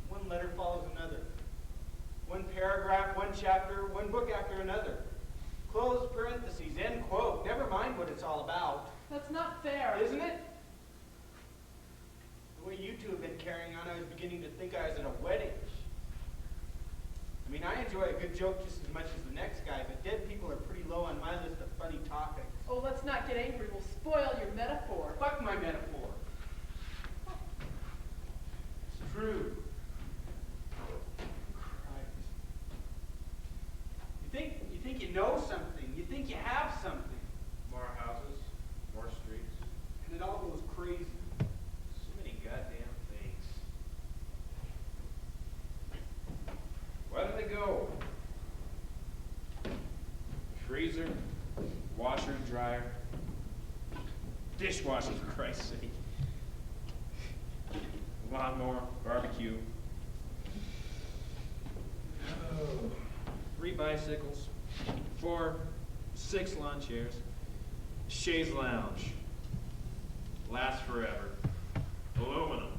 G: one letter follows another. One paragraph, one chapter, one book after another. Close parentheses, end quote. Never mind what it's all about.
F: That's not fair.
G: Isn't it? The way you two have been carrying on, I was beginning to think I was at a wedding. I mean, I enjoy a good joke just as much as the next guy, but dead people are pretty low on my list of funny topics.
F: Oh, let's not get angry. We'll spoil your metaphor.
G: Fuck my metaphor. It's true. Christ. You think you know something. You think you have something.
A: More houses, more streets,
G: And it all goes crazy.
A: so many goddamn things. Where do they go? Freezer, washer and dryer, dishwasher for Christ's sake, lawnmower, barbecue, 3 bicycles, 6 lawn chairs, chaise lounge, lasts forever, aluminum,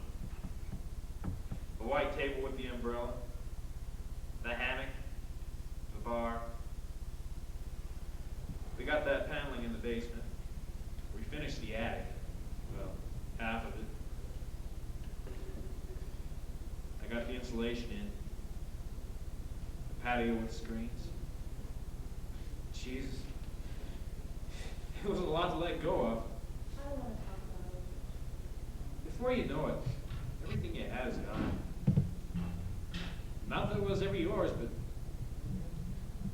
A: the white table with the umbrella, the hammock, the bar. We got that paneling in the basement. We finished the attic. Well, half of it. I got the insulation in. The patio with screens. Jesus. It was a lot to let go of.
D: I don't want to talk about it.
A: Before you know it, everything you had is gone. Not that it was ever yours, but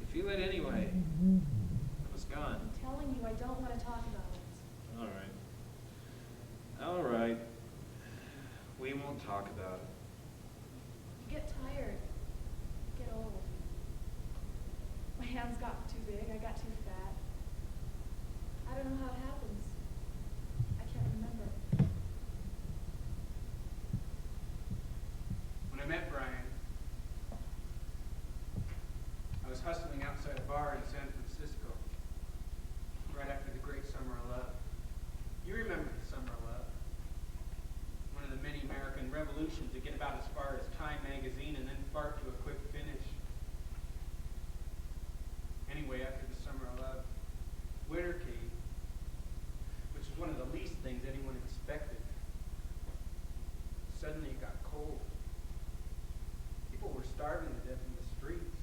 A: you feel it anyway. It was gone.
D: I'm telling you, I don't want to talk about it.
A: All right. All right. We won't talk about it.
D: You get tired. You get old. My hands got too big. I got too fat. I don't know how it happens. I can't remember.
G: When I met Brian, I was hustling outside a bar in San Francisco, right after the great Summer of Love. You remember the Summer of Love? One of the many American revolutions that get about as far as Time magazine and then fart to a quick finish. Anyway, after the Summer of Love, winter came, which was one of the least things anyone expected. Suddenly it got cold. People were starving to death in the streets.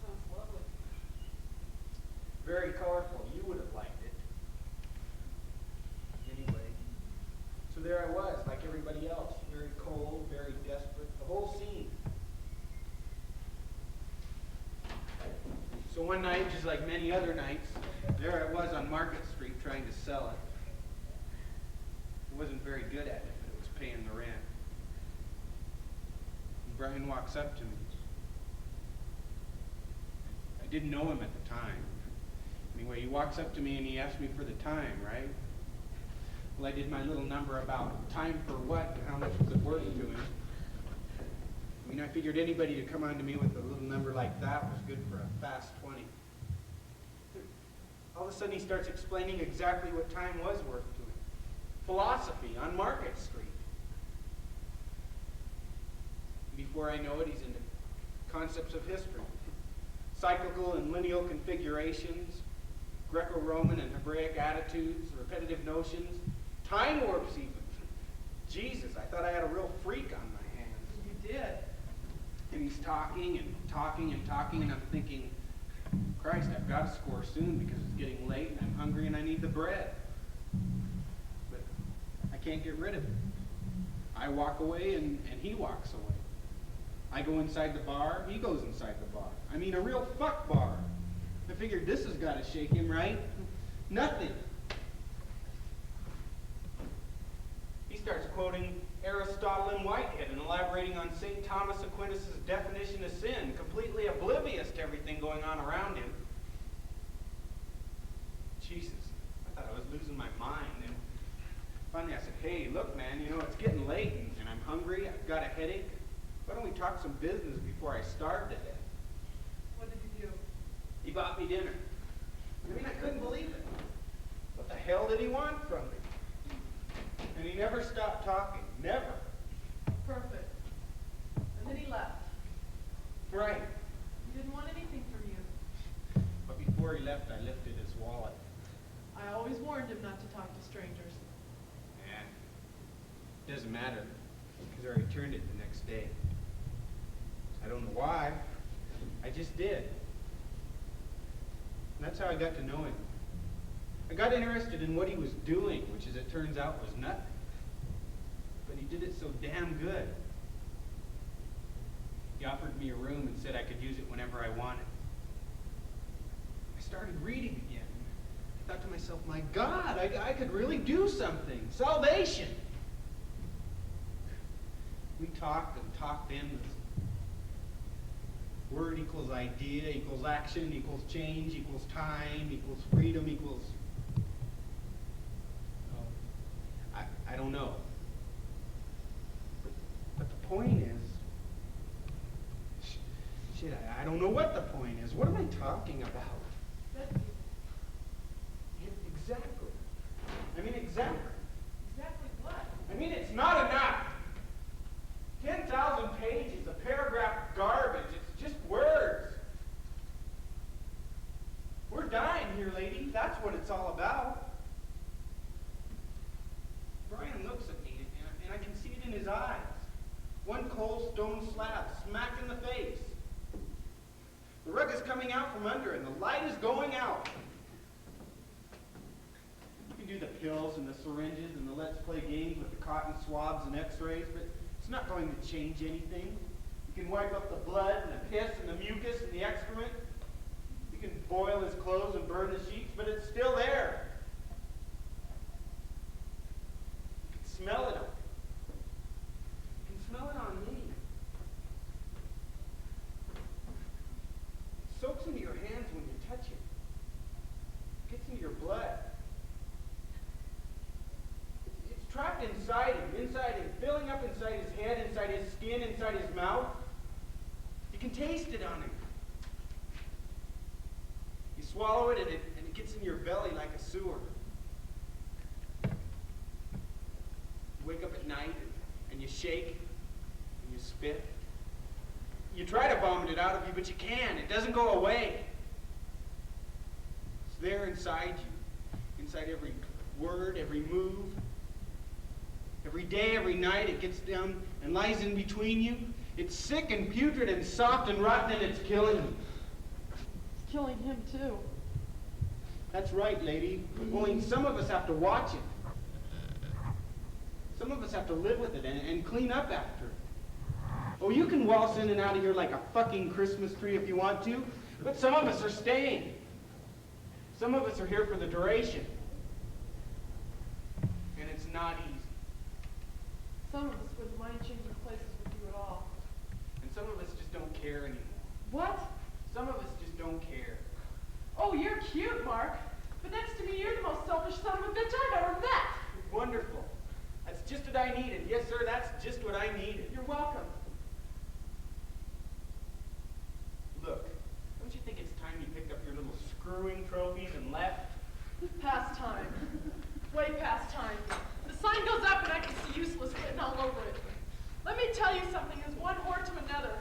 F: Sounds lovely.
G: Very colorful. You would have liked it. Anyway, so there I was, like everybody else, very cold, very desperate, the whole scene. So one night, just like many other nights, there I was on Market Street trying to sell it. I wasn't very good at it, but it was paying the rent. And Brian walks up to me. I didn't know him at the time. Anyway, he walks up to me and he asks me for the time, right? Well, I did my little number about time for what and how much was it worth to him. I mean, I figured anybody to come on to me with a little number like that was good for a fast 20. All of a sudden he starts explaining exactly what time was worth to him. Philosophy on Market Street. Before I know it, he's into concepts of history. Cyclical and lineal configurations, Greco-Roman and Hebraic attitudes, repetitive notions, time warps even. Jesus, I thought I had a real freak on my hands.
F: You did.
G: And he's talking and talking and talking, and I'm thinking, Christ, I've got to score soon because it's getting late and I'm hungry and I need the bread. But I can't get rid of it. I walk away and he walks away. I go inside the bar, he goes inside the bar. I mean, a real fuck bar. I figured this has got to shake him, right? Nothing. He starts quoting Aristotle and Whitehead and elaborating on St. Thomas Aquinas' definition of sin, completely oblivious to everything going on around him. Jesus, I thought I was losing my mind. And finally I said, hey, look, man, you know, it's getting late and I'm hungry, I've got a headache. Why don't we talk some business before I starve to death?
F: What did you do?
G: He bought me dinner. I mean, I couldn't believe it. What the hell did he want from me? And he never stopped talking. Never. Right.
F: He didn't want anything from you.
G: But before he left, I lifted his wallet.
F: I always warned him not to talk to strangers.
G: And it doesn't matter, because I returned it the next day. I don't know why. I just did. And that's how I got to know him. I got interested in what he was doing, which as it turns out was nothing. But he did it so damn good. He offered me a room and said I could use it whenever I wanted. I started reading again. I thought to myself, my God, I could really do something. Salvation! We talked and talked endlessly. Word equals idea, equals action, equals change, equals time, equals freedom, equals... Oh, I don't know. But the point is... Shit, I don't know what the point is. What am I talking about?
F: That's
G: Exactly. I mean, exactly.
F: exactly what?
G: I mean, it's not enough. 10,000 pages of paragraph garbage. It's just words. We're dying here, lady. That's what it's all about. Brian looks at me, and I can see it in his eyes. One cold stone slab smacked in the face. The rug is coming out from under, and the light is going out. You can do the pills and the syringes and the let's play games with the cotton swabs and x-rays, but it's not going to change anything. You can wipe up the blood and the piss and the mucus and the excrement. You can boil his clothes and burn the sheets, but it's still there. You can smell it on him. You can smell it on me. It soaks into your hands when you touch it. It gets into your blood. It's trapped inside him, filling up inside his head, inside his skin, inside his mouth. You can taste it on him. You swallow it and it gets in your belly like a sewer. You wake up at night and you shake and you spit. You try to vomit it out of you, but you can't. It doesn't go away. It's there inside you, inside every word, every move. Every day, every night, it gets down and lies in between you. It's sick and putrid and soft and rotten, and it's killing you.
F: It's killing him too.
G: That's right, lady. Only some of us have to watch it. Some of us have to live with it and clean up after it. Oh, you can waltz in and out of here like a fucking Christmas tree if you want to, but some of us are staying. Some of us are here for the duration. And it's not easy.
F: Some of us wouldn't mind changing places with you at all.
G: And some of us just don't care anymore.
F: What?
G: Some of us just don't care.
F: Oh, you're cute, Mark. But next to me, you're the most selfish son of a bitch I've ever met.
G: Wonderful. That's just what I needed. Yes, sir, that's just what I needed.
F: You're welcome.
G: Look, don't you think it's time you picked up your little screwing trophies and left?
F: Past time. Way past time. The sign goes up and I can see useless written all over it. Let me tell you something, as one whore to another.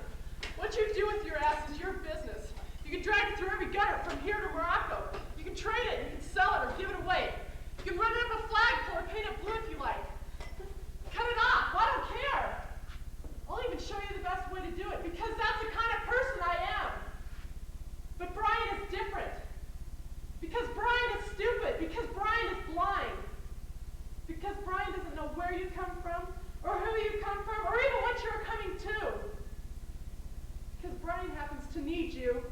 F: What you do with your ass is your business. You can drag it through every gutter from here to Morocco. You can trade it, you can sell it or give it away. You can run it up a flagpole or paint it blue if you like. Cut it off, I don't care. I'll even show you the best way to do it, because that's the kind of person I am. But Brian is different. Because Brian is stupid. Because Brian is blind. Because Brian doesn't know where you come from, or who you come from, or even what you're coming to. Because Brian happens to need you.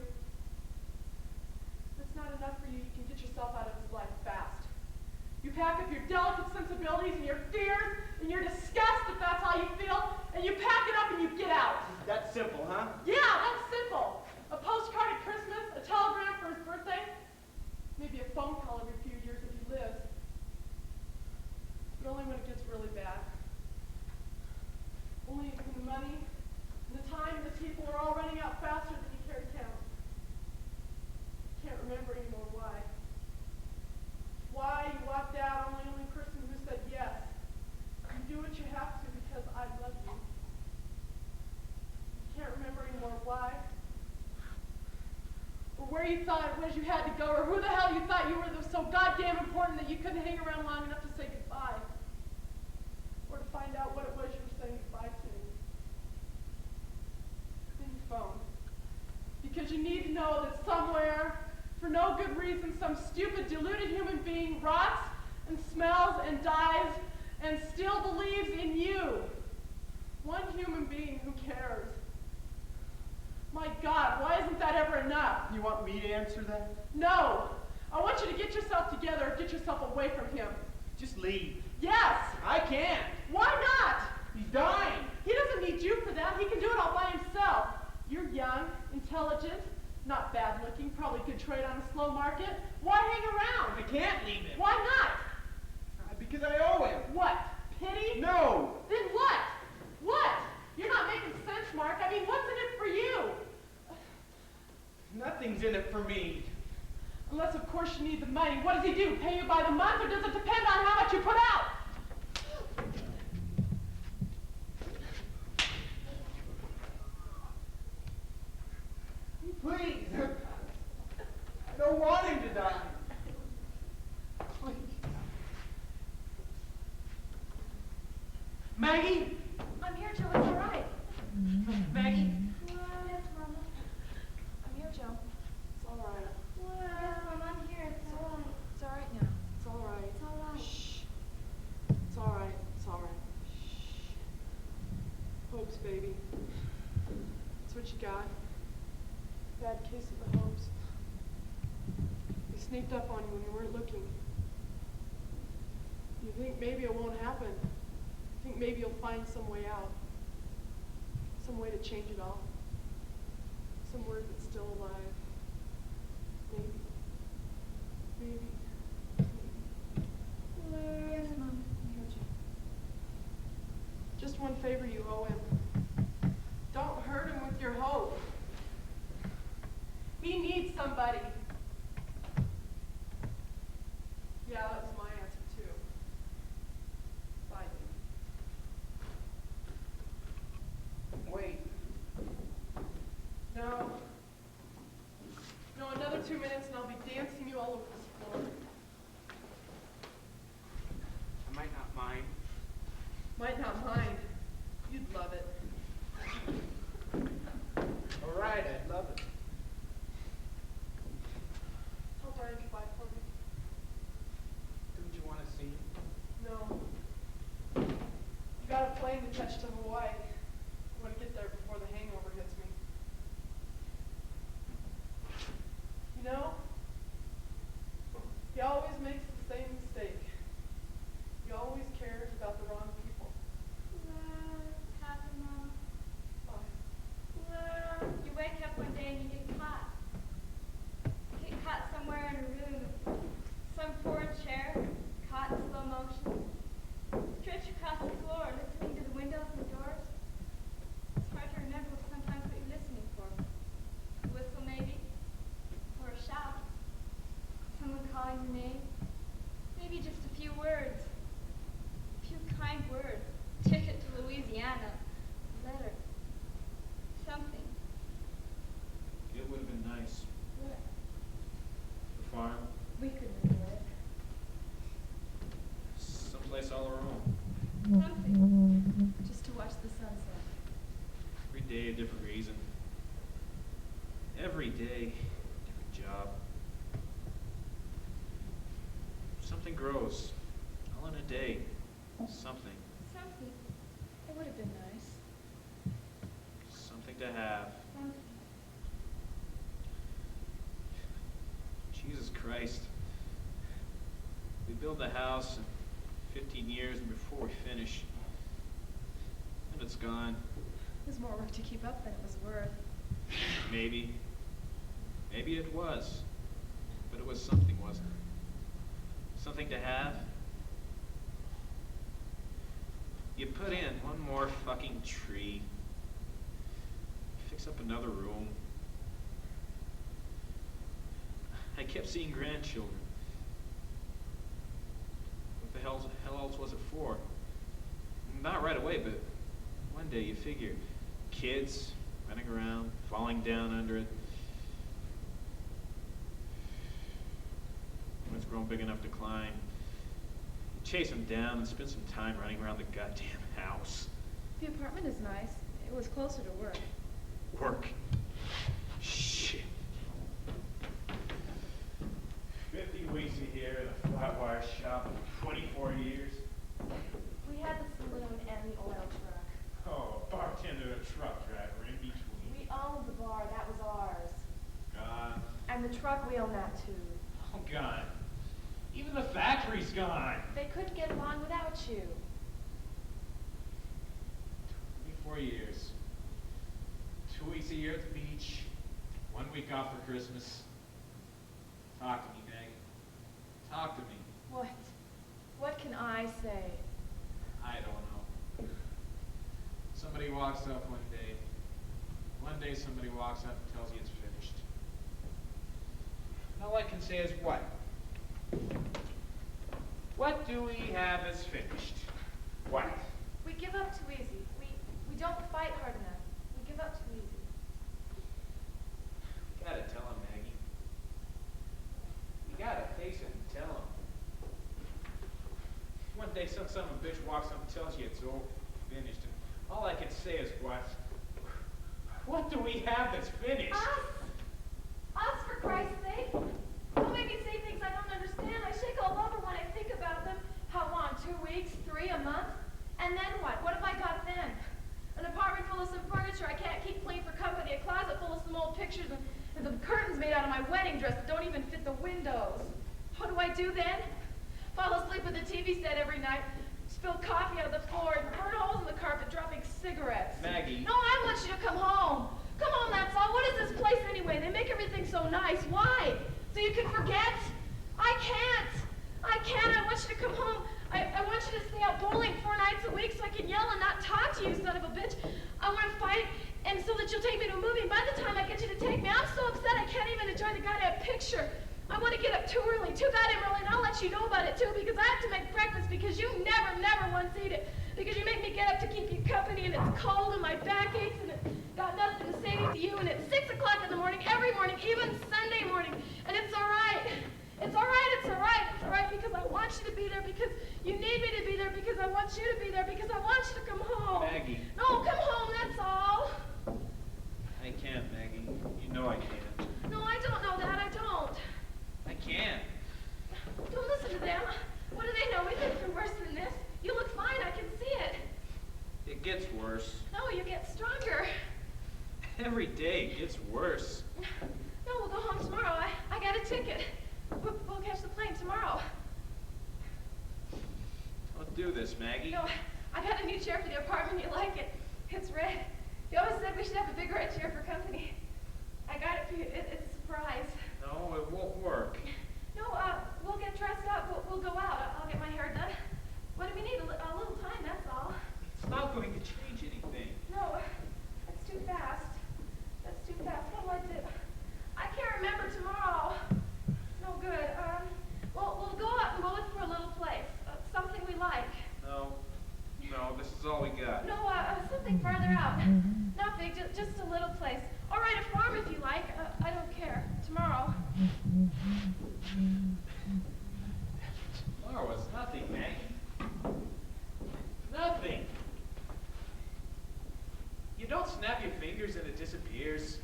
F: That's not enough for you. You can get yourself out of his life fast. You pack up your delicate sensibilities and your fears and your disgust, if that's how you feel, and you pack it up and you get out.
G: That's simple, huh?
F: Yeah, that's simple. A postcard at Christmas, a telegram for his birthday, maybe a phone call every few years if he lives. But only when it gets really bad. Only when the money and the time and the people are all running out faster than you care to count. Can't remember anymore why. Why you walked out, only person who said yes. You do what you have to because I love you. Can't remember anymore why. where you thought it was you had to go, or who the hell you thought you were that was so goddamn important that you couldn't hang around long enough to say goodbye. Or to find out what it was you were saying goodbye to. Then you phone. Because you need to know that somewhere, for no good reason, some stupid, deluded human being rots and smells and dies and still believes in you. One human being who cares. My God, why isn't that ever enough?
C: You want me to answer that?
F: No! I want you to get yourself together or get yourself away from him.
C: Just leave.
F: Yes!
C: I can't.
F: Why not?
C: He's dying.
F: He doesn't need you for that. He can do it all by himself. You're young, intelligent, not bad looking, probably good trade on a slow market. Why hang around?
C: I can't leave him.
F: Why not?
C: Because I owe him.
F: What? Pity?
C: No.
F: Then what? What? You're not making sense, Mark. I mean, what's in it for you?
C: Nothing's in it for me.
F: Unless, of course, you need the money. What does he do? Pay you by the month, or does it depend on how much you put out?
C: Please. I don't want him to die. Please. Maggie?
D: I'm here, Joe. It's all right.
C: Maggie?
I: Yes, Mama.
D: I'm here, Joe.
F: It's all right.
I: Yes, Mama, I'm here. It's all right.
D: It's all right now.
F: It's all right.
I: It's all right.
F: Shh. It's all right. It's all right. Shh. Hopes, baby. That's what you got. Bad case of the hopes. They sneaked up on you when you weren't looking. You think maybe it won't happen. You think maybe you'll find some way out. Some way to change it all. Some word that's still alive. Maybe. Maybe.
I: Yes, Mom.
D: I'm here, Joe.
F: Just one favor you owe him. Don't hurt him with your hope. He needs somebody. Yeah, that was my answer too. Bye, baby.
C: Wait.
F: No. No, another 2 minutes and I'll be dancing you all over this floor.
C: I might not mind.
F: Might not mind. You'd love it.
C: All right, I'd love it.
F: Tell Brian goodbye for me.
C: Don't you want to see him?
F: No. You got a plane to catch to Hawaii. I want to get there before the hangover hits me. You know, he always makes the same mistake. He always cares about the wrong people.
I: What happened, Mom?
F: Bye.
I: You wake up one day and you get caught. You get caught somewhere in a room. Some poor chair, caught in slow motion. Stretch across the floor, listening to the windows and doors. It's hard to remember sometimes what you're listening for. A whistle maybe, or a shout. Someone calling your name. Maybe just a few words. A few kind words. Ticket to Louisiana. Letter. Something.
A: It would have been nice.
I: What?
A: The farm,
I: We could enjoy it.
A: someplace all our own.
I: Something.
D: Just to watch the sunset.
A: Every day a different reason. Every day, different job. Something grows. All in a day. Something.
I: Something.
D: It would have been nice.
A: Something to have.
I: Something.
A: Jesus Christ. We build the house in 15 years and before we finish. And it's gone.
D: It was more work to keep up than it was worth.
A: Maybe. Maybe it was. But it was something, wasn't it? Something to have. You put in one more fucking tree. Fix up another room. I kept seeing grandchildren. What the hell else was it for? Not right away, but one day you figure. Kids running around, falling down under it. grown big enough to climb. Chase him down and spend some time running around the goddamn house.
D: The apartment is nice. It was closer to work.
A: Work. Shit. 50 weeks a year in a flat wire shop, 24 years.
D: We had the saloon and the oil truck.
A: Oh, a bartender and a truck driver in between.
D: We owned the bar. That was ours.
A: Gone.
D: And the truck, we own that too.
A: Oh, gone. Even the factory's gone.
D: They couldn't get along without you.
A: 24 years. 2 weeks a year at the beach. 1 week off for Christmas. Talk to me, Meg. Talk to me.
D: What? What can I say?
A: I don't know. Somebody walks up one day. One day somebody walks up and tells you it's finished. And all I can say is what? What do we have as finished? What?
D: We give up too easy. We don't fight hard enough. We give up too easy.
A: You gotta tell him, Maggie. You gotta face it and tell him. One day some son of a bitch walks up and tells you it's all finished. And all I can say is what? What do we have that's finished?
D: Us, for Christ's sake. Don't make me say things I don't understand. I shake all over when I think about them. How long? 2 weeks? 3? A month? And then what? What have I got then? An apartment full of some furniture I can't keep clean for company. A closet full of some old pictures and some curtains made out of my wedding dress that don't even fit the windows. What do I do then? Fall asleep with the TV set every night, spill coffee out of the floor, and burn holes in the carpet, dropping cigarettes.
A: Maggie.
D: No, I want you to come home. Come home, that's all. What is this place anyway? They make everything so nice. Why? So you can forget? I can't. I want you to come home. I want you to stay out bowling 4 nights a week so I can yell and not talk to you, son of a bitch. I want to fight, and so that you'll take me to a movie. And by the time I get you to take me, I'm so upset I can't even enjoy the goddamn picture. I want to get up too early, too goddamn early, and I'll let you know about it too, because I have to make breakfast because you never once eat it. Because you make me get up to keep you company, and it's cold, and my back aches, and it's got nothing to say to you, and it's 6 o'clock in the morning, every morning, even Sunday morning, and it's all right. It's all right, it's all right, it's all right, because I want you to be there, because you need me to be there, because I want you to be there, because I want you to come home.
A: Maggie.
D: No, come home, that's all.
A: I can't, Maggie. You know I can't.
D: No, I don't know that, I don't.
A: I can't.
D: Don't listen to them. What do they know? We've been through worse than this. You look fine, I can see it.
A: It gets worse.
D: No, you get stronger.
A: Every day it gets worse.
D: No, we'll go home tomorrow. I got a ticket. We'll catch the plane tomorrow.
A: Don't do this, Maggie.
D: No, I got a new chair for the apartment. You like it? It's red. You always said we should have a big red chair for company. I got it for you. It's a surprise.
A: No, it won't work.
D: No, we'll get dressed up. We'll go out. I'll get my hair done. What do we need? A little time, that's all.
A: It's not going to change anything.
D: No, that's too fast. That's too fast. What'll I do? I can't remember tomorrow. No good. We'll go out and we'll look for a little place. Something we like.
A: No, this is all we got.
D: No, something farther out. Not big, just a little place. All right, a farm if you like. I don't care. Tomorrow.
A: Tomorrow is nothing, Maggie. Nothing. You don't snap your fingers and it disappears.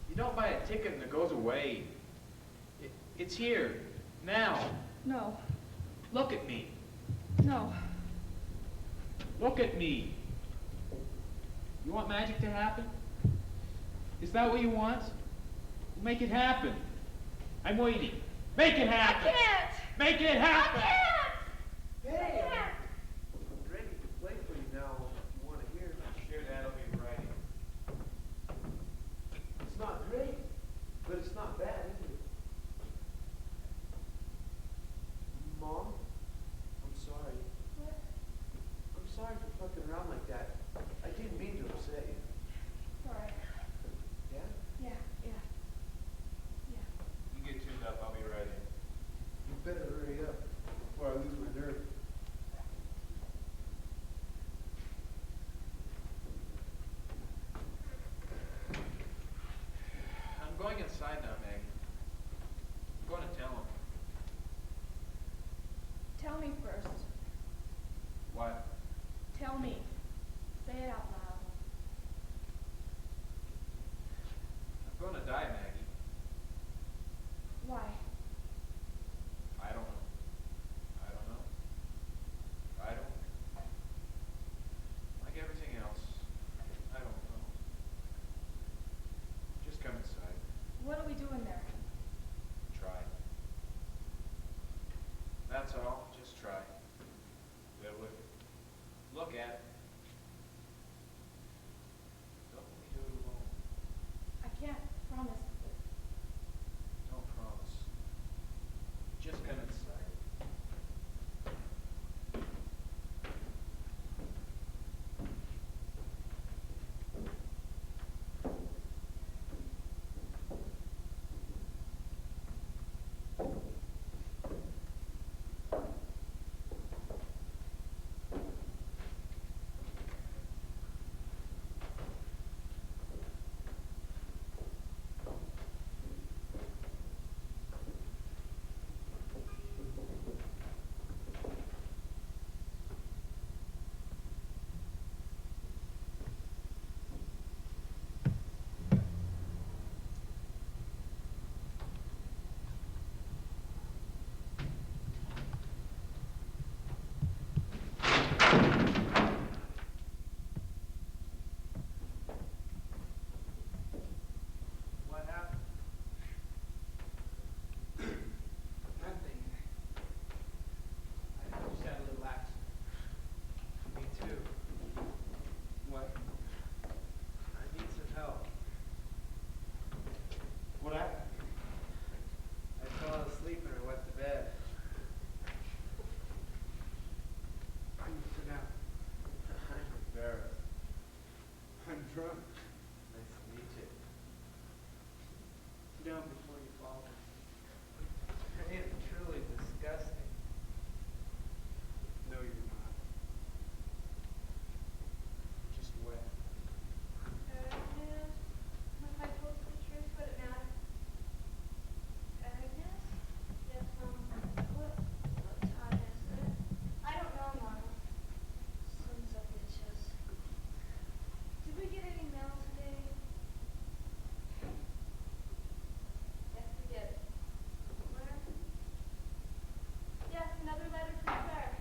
A: You don't buy a ticket and it goes away. It's here, now.
D: No.
A: Look at me.
D: No.
A: Look at me. You want magic to happen? Is that what you want? Make it happen. I'm waiting. Make it happen.
D: I can't.
A: Make it happen.
D: I can't.
C: Hey,
D: I can't.
C: I'm ready to play for you now if you want to hear.
A: Sure, that'll be right.
C: It's not great, but it's not bad either. Mom, I'm sorry.
D: What?
C: I'm sorry for fucking around like that. I didn't mean to upset you.
D: All right.
C: Yeah?
D: Yeah.
A: You get tuned up, I'll be right in.
C: You better hurry up before I lose my nerve.
A: I'm going inside now, Meg. I'm going to tell him.
D: Tell me first.
A: What?
D: Tell me. Say it out loud.
A: I'm gonna die, Maggie.
D: Why?
A: I don't know. I don't know. I don't. Like everything else, I don't know. Just come inside.
D: What are we doing there?
A: Try. That's all. Just try. Live with it. Look at it. Don't let me do it alone.
D: I can't promise, but
A: Don't promise. Just come inside.
E: What happened? Nothing. I just had a little accident. Me too. What? I need some help.
C: What happened?
E: I fell asleep and I went to bed. Can you sit down?
C: I'm embarrassed.
E: I'm drunk.
C: Nice to meet you.
E: Sit down before you fall. I am truly disgusting. No, you're not. Just wet.
I: Agnes, if I told the truth, would it matter? Agnes? Yes, Mom. What time is it? I don't know, Mom. Sons of bitches. Did we get any mail today? Yes, we did. Where? Yes, another letter from Claire.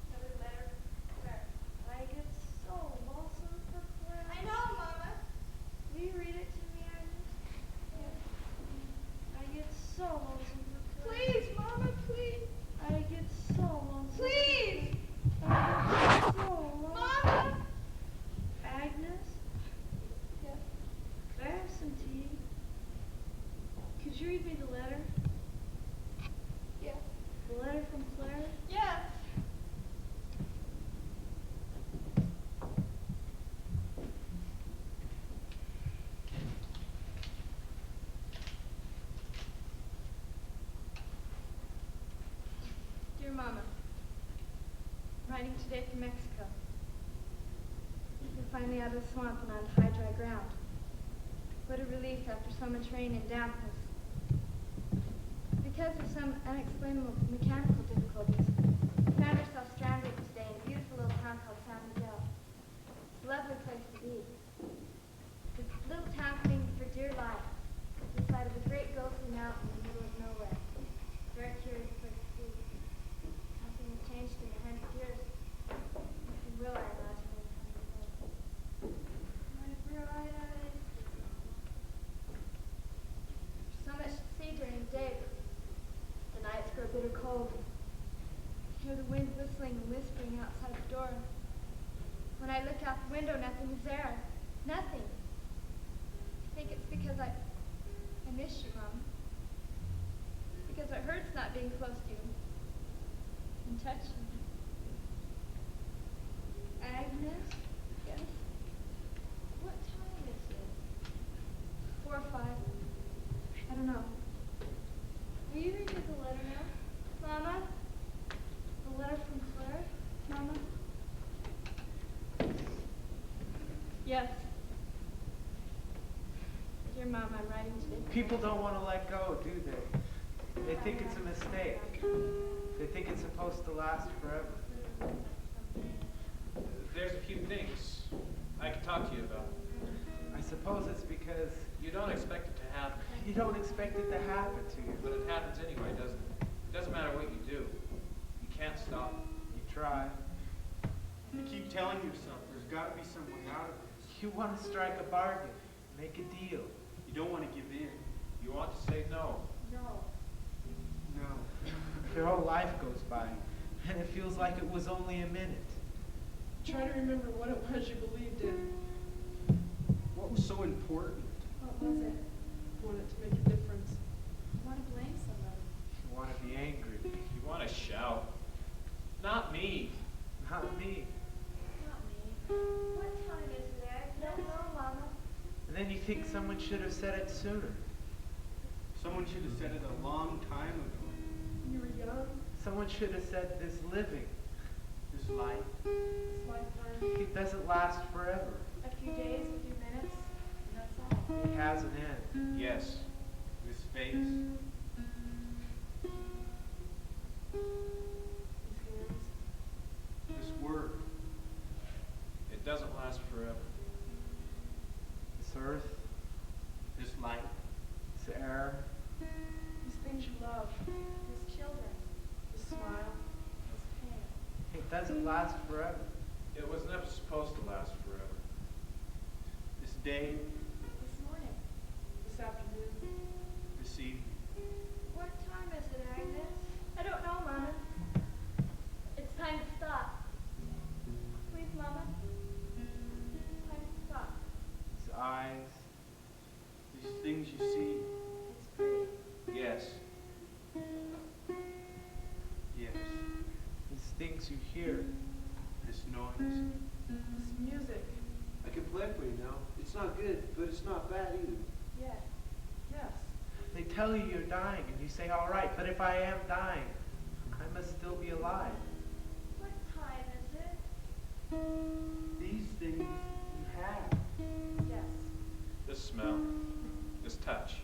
I: Another letter from Claire. I get so lonesome for Claire. I know, Mama. Will you read it to me, Agnes? Yes. I get so lonesome for Claire. Please, Mama, please. I get so lonesome. Please. I get so lonesome. Mama. Agnes? Yes. Could I have some tea? Could you read me the letter? Yes. The letter from Claire? Yes. Dear Mama, writing today from Mexico. We're finally out of the swamp and on high, dry ground. What a relief after so much rain and dampness. Because of some unexplainable mechanical difficulties, we found ourselves stranded today in a beautiful little town called San Miguel. It's a lovely place to be. This little town clings for dear life at the side of a great ghostly mountain in the middle of nowhere. Very curious place to be. Nothing has changed in 100 years. Nothing will, I imagine, in 100 years. My bright eyes. There's so much to see during the day, but the nights grow bitter cold. I hear the wind whistling and whispering outside the door. When I look out the window, nothing is there. Nothing. I think it's because I miss you, Mom. Because it hurts not being close to you and touching you. Agnes? Yes? What time is it? 4 or 5. I don't know. Will you read me the letter now? Mama? The letter from Claire? Mama? Yes. Dear Mom, I'm writing today.
E: People don't want to let go, do they? They think it's a mistake. They think it's supposed to last forever.
A: There's a few things I could talk to you about.
E: I suppose it's because
A: You don't expect it to happen,
E: you don't expect it to happen to you.
A: but it happens anyway, doesn't it? It doesn't matter what you do. You can't stop it.
E: You try.
G: You keep telling yourself there's got to be some way out of this.
E: You want to strike a bargain, make a deal.
G: You don't want to give in.
A: You want to say no.
F: No.
G: No.
E: Your whole life goes by, and it feels like it was only a minute.
F: Try to remember what it was you believed in.
G: What was so important?
F: What was it? Wanted to make a difference.
D: I want to blame somebody.
E: You want to be angry.
A: You want to shout. Not me.
E: Not me.
D: Not me.
I: What time is it? I don't know, Mama.
E: And then you think someone should have said it sooner.
G: Someone should have said it a long time ago.
F: You were young.
E: Someone should have said this living,
G: This life.
F: This lifetime.
E: it doesn't last forever.
D: A few days, a few minutes, and that's all.
E: It has an end.
A: Yes.
G: This face.
F: These hands.
G: This word.
A: It doesn't last forever.
E: This earth,
G: This light.
E: this air,
F: These things you love.
D: These children,
F: This smile.
D: this pain.
E: it doesn't last forever.
A: It was never supposed to last forever.
G: This day.
D: This morning.
F: This afternoon.
G: This evening.
I: What time is it, Agnes? I don't know, Mama. It's time to stop. Please, Mama. Time to stop.
E: These eyes,
G: These things you see.
D: It's pretty.
A: Yes.
G: Yes.
E: these things you hear.
G: This noise.
F: This music.
C: I can play for you now. It's not good, but it's not bad either.
D: Yes.
F: Yes.
E: They tell you you're dying, and you say, all right, but if I am dying, I must still be alive.
I: What time is it?
G: These things you have.
D: Yes.
A: This smell. This touch.